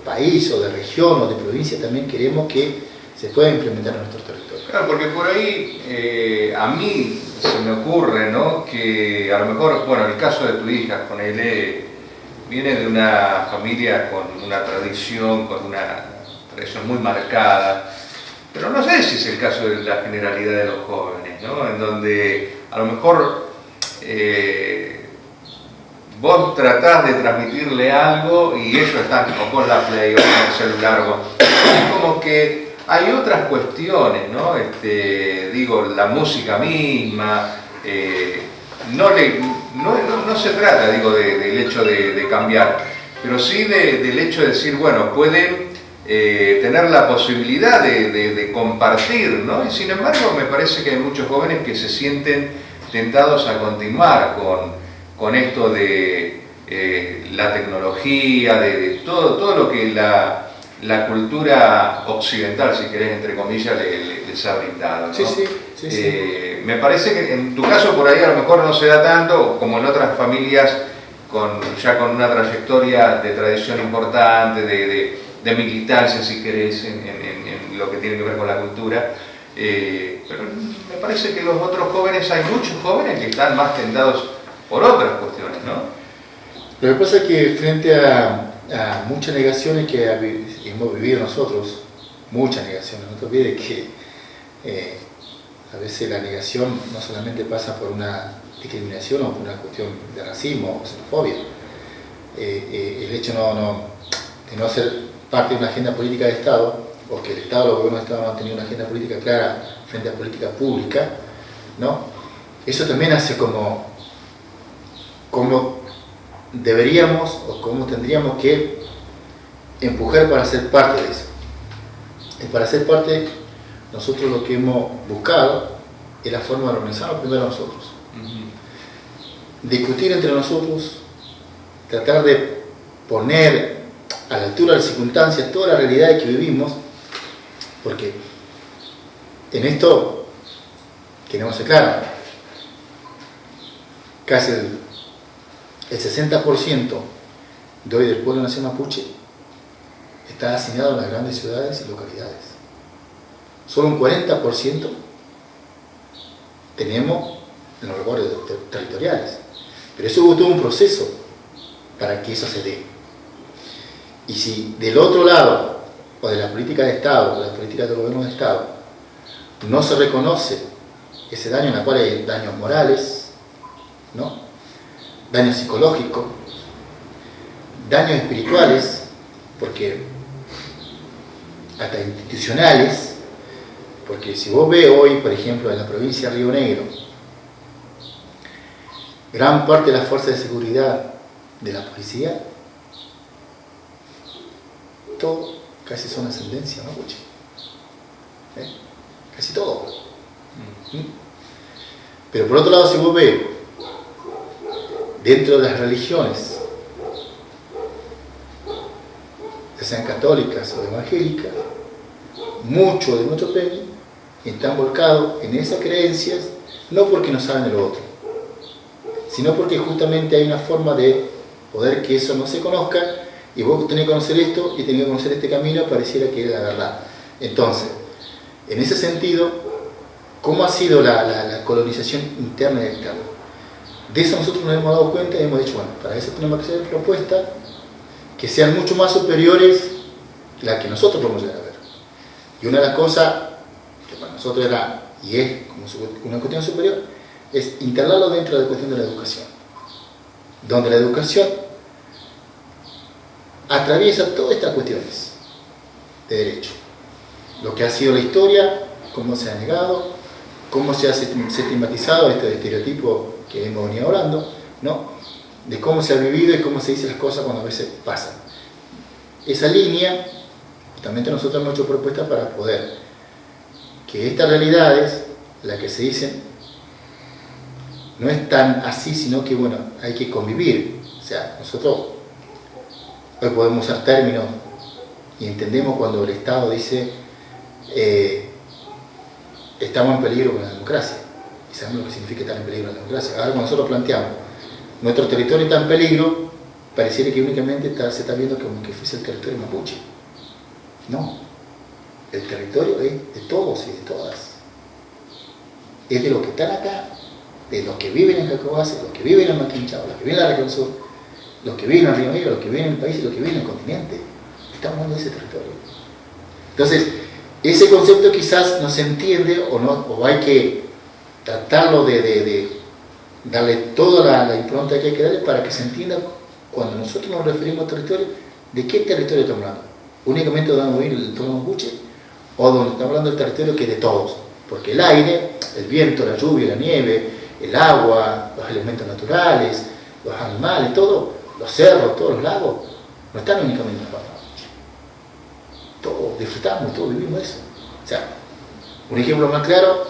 Speaker 2: país o de región o de provincia también queremos que se pueda implementar en nuestro territorio.
Speaker 1: Claro, porque por ahí a mí se me ocurre, ¿no?, que a lo mejor, bueno, el caso de tu hija, con él, viene de una familia con una tradición muy marcada, pero no sé si es el caso de la generalidad de los jóvenes, ¿no?, en donde a lo mejor vos tratás de transmitirle algo y ellos están o con la Play o con el celular, es como que hay otras cuestiones, ¿no? Digo, la música misma, no se trata, digo, del hecho de cambiar, pero sí del hecho de decir, bueno, pueden tener la posibilidad de compartir, ¿no? Y sin embargo me parece que hay muchos jóvenes que se sienten tentados a continuar con esto de la tecnología, de todo lo que la cultura occidental, si querés, entre comillas, les ha brindado, ¿no?
Speaker 2: Sí.
Speaker 1: Me parece que en tu caso por ahí a lo mejor no se da tanto como en otras familias ya con una trayectoria de tradición importante, de militancia, si querés, en lo que tiene que ver con la cultura. Pero me parece que los otros jóvenes, hay muchos jóvenes que están más tentados por otras cuestiones, ¿no?
Speaker 2: Lo que pasa es que frente a muchas negaciones que hemos vivido nosotros, muchas negaciones, no te olvides que a veces la negación no solamente pasa por una discriminación o por una cuestión de racismo o xenofobia. El hecho de no ser parte de una agenda política de Estado, o que el Estado, los gobiernos de Estado no han tenido una agenda política clara frente a política pública, ¿no? Eso también hace como deberíamos o cómo tendríamos que empujar para ser parte de eso. Y para ser parte, nosotros lo que hemos buscado es la forma de organizarnos primero nosotros. Discutir entre nosotros, tratar de poner a la altura de las circunstancias todas las realidades que vivimos, porque en esto queremos ser claros, casi el 60% de hoy del pueblo nacional mapuche está asignado en las grandes ciudades y localidades. Solo un 40% tenemos en los recorridos territoriales. Pero eso hubo todo un proceso para que eso se dé. Y si del otro lado, o de la política de Estado, o de la política del gobierno de Estado, no se reconoce ese daño, en el cual hay daños morales, ¿no?, daños psicológicos, daños espirituales, porque hasta institucionales, porque si vos ves hoy, por ejemplo, en la provincia de Río Negro, gran parte de las fuerzas de seguridad de la policía, todo casi son ascendencia mapuche, casi todo. Pero por otro lado, si vos ves dentro de las religiones, ya sean católicas o evangélicas, mucho de nuestro pueblo están volcados en esas creencias, no porque no saben de lo otro, sino porque justamente hay una forma de poder que eso no se conozca, y vos tenés que conocer esto y tenés que conocer este camino, pareciera que es la verdad. Entonces, en ese sentido, ¿cómo ha sido la colonización interna y externa? De eso nosotros nos hemos dado cuenta y hemos dicho, bueno, para eso tenemos que hacer propuestas que sean mucho más superiores a las que nosotros podemos llegar a ver. Y una de las cosas que para nosotros era, y es como una cuestión superior, es integrarlo dentro de la cuestión de la educación, donde la educación atraviesa todas estas cuestiones de derecho. Lo que ha sido la historia, cómo se ha negado, cómo se ha sistematizado este estereotipo que hemos venido hablando, ¿no?, de cómo se ha vivido y cómo se dicen las cosas cuando a veces pasan. Esa línea, justamente nosotros hemos hecho propuestas para poder que estas realidades, las que se dicen no es tan así, sino que bueno, hay que convivir. O sea, nosotros hoy podemos usar términos y entendemos cuando el Estado dice estamos en peligro con la democracia, y sabemos lo que significa estar en peligro con la democracia. Ahora cuando nosotros planteamos nuestro territorio está en peligro, pareciera que únicamente se está viendo como que fuese el territorio mapuche. No, el territorio es de todos y de todas. Es de los que están acá, de los que viven en Jacobací, los que viven en Maquinchao, los que viven en la región sur, los que viven en Río Negro, los que viven en el país y los que viven en el continente. Estamos hablando de ese territorio. Entonces, ese concepto quizás no se entiende o hay que tratarlo de darle toda la impronta que hay que darle para que se entienda cuando nosotros nos referimos al territorio, ¿de qué territorio estamos hablando? ¿Únicamente donde vamos a vivir el entorno mapuche? ¿O donde estamos hablando del territorio que es de todos? Porque el aire, el viento, la lluvia, la nieve, el agua, los elementos naturales, los animales, todo, los cerros, todos los lagos, no están únicamente en la parte mapuche. Todos disfrutamos, todos vivimos eso. O sea, un ejemplo más claro,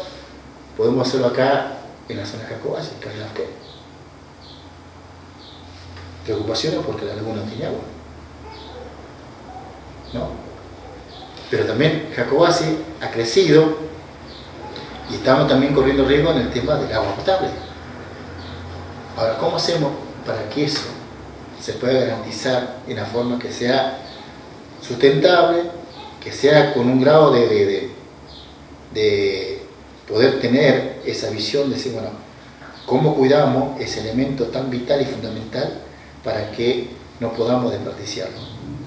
Speaker 2: podemos hacerlo acá en la zona de Jacobací, en Carrasquel. Preocupaciones porque la laguna no tiene agua. ¿No? Pero también Jacobací ha crecido y estamos también corriendo riesgo en el tema del agua potable. Ahora, ¿cómo hacemos para que eso se pueda garantizar de una forma que sea sustentable, que sea con un grado de poder tener esa visión de decir, bueno, ¿cómo cuidamos ese elemento tan vital y fundamental para que no podamos desperdiciarlo?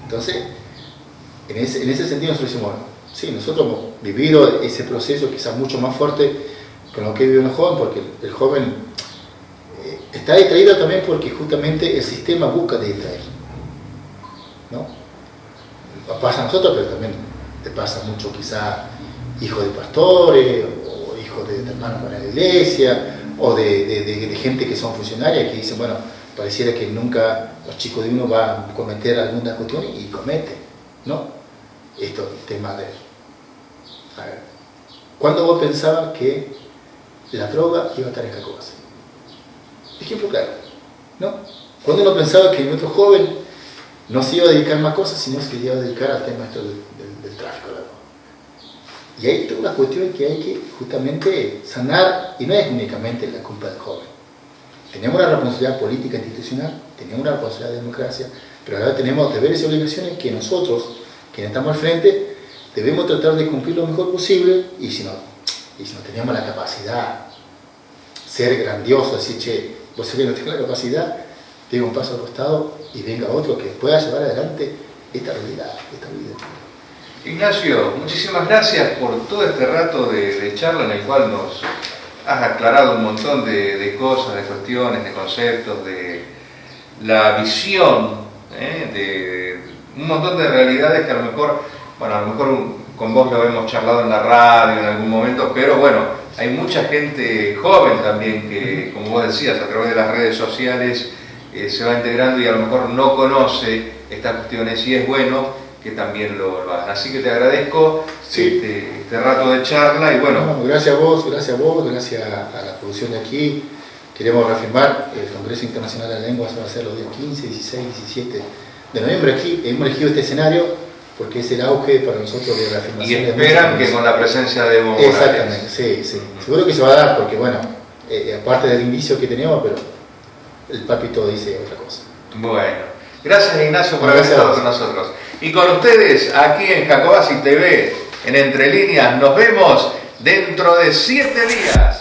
Speaker 2: Entonces, en ese sentido nosotros decimos, bueno, sí, nosotros hemos vivido ese proceso quizás mucho más fuerte con lo que vive un joven, porque el joven está distraído también porque justamente el sistema busca distraer, ¿no? Pasa a nosotros, pero también te pasa mucho quizás hijos de pastores, o hijos de hermanos para la iglesia, o de gente que son funcionarias que dicen, bueno, pareciera que nunca los chicos de uno van a cometer alguna cuestión y cometen, ¿no? Esto, tema de... A ver, ¿cuándo vos pensabas que la droga iba a estar en Jacobací? Ejemplo claro, ¿no? ¿Cuándo uno pensaba que nuestro joven no se iba a dedicar más cosas, sino que se iba a dedicar al tema esto del tráfico de la droga? Y hay toda una cuestión que hay que justamente sanar, y no es únicamente la culpa del joven. Tenemos una responsabilidad política institucional, tenemos una responsabilidad de democracia, pero ahora tenemos deberes y obligaciones que nosotros, quienes estamos al frente, debemos tratar de cumplir lo mejor posible, y si no tenemos la capacidad, ser grandioso, decir, che, vos sabés que no tengo la capacidad, diga un paso al costado y venga otro que pueda llevar adelante esta realidad, esta vida.
Speaker 1: Ignacio, muchísimas gracias por todo este rato de charla en el cual nos has aclarado un montón de cosas, de cuestiones, de conceptos, de la visión, de un montón de realidades que a lo mejor con vos lo hemos charlado en la radio en algún momento, pero bueno, hay mucha gente joven también que, como vos decías, a través de las redes sociales se va integrando y a lo mejor no conoce estas cuestiones, y es bueno que también lo hagan. Así que te agradezco este rato de charla y bueno.
Speaker 2: Gracias a vos, gracias a la producción de aquí. Queremos reafirmar, el Congreso Internacional de la Lengua se va a hacer los días 15, 16, 17 de noviembre aquí. Hemos elegido este escenario porque es el auge para nosotros de reafirmación.
Speaker 1: Y esperan que con la presencia de Evo Morales.
Speaker 2: Exactamente, sí. Seguro que se va a dar porque, bueno, aparte del indicio que tenemos, pero el papito dice otra cosa.
Speaker 1: Bueno. Gracias, Ignacio, por haber estado con nosotros. Y con ustedes, aquí en Jacobací TV, en Entre Líneas, nos vemos dentro de 7 días.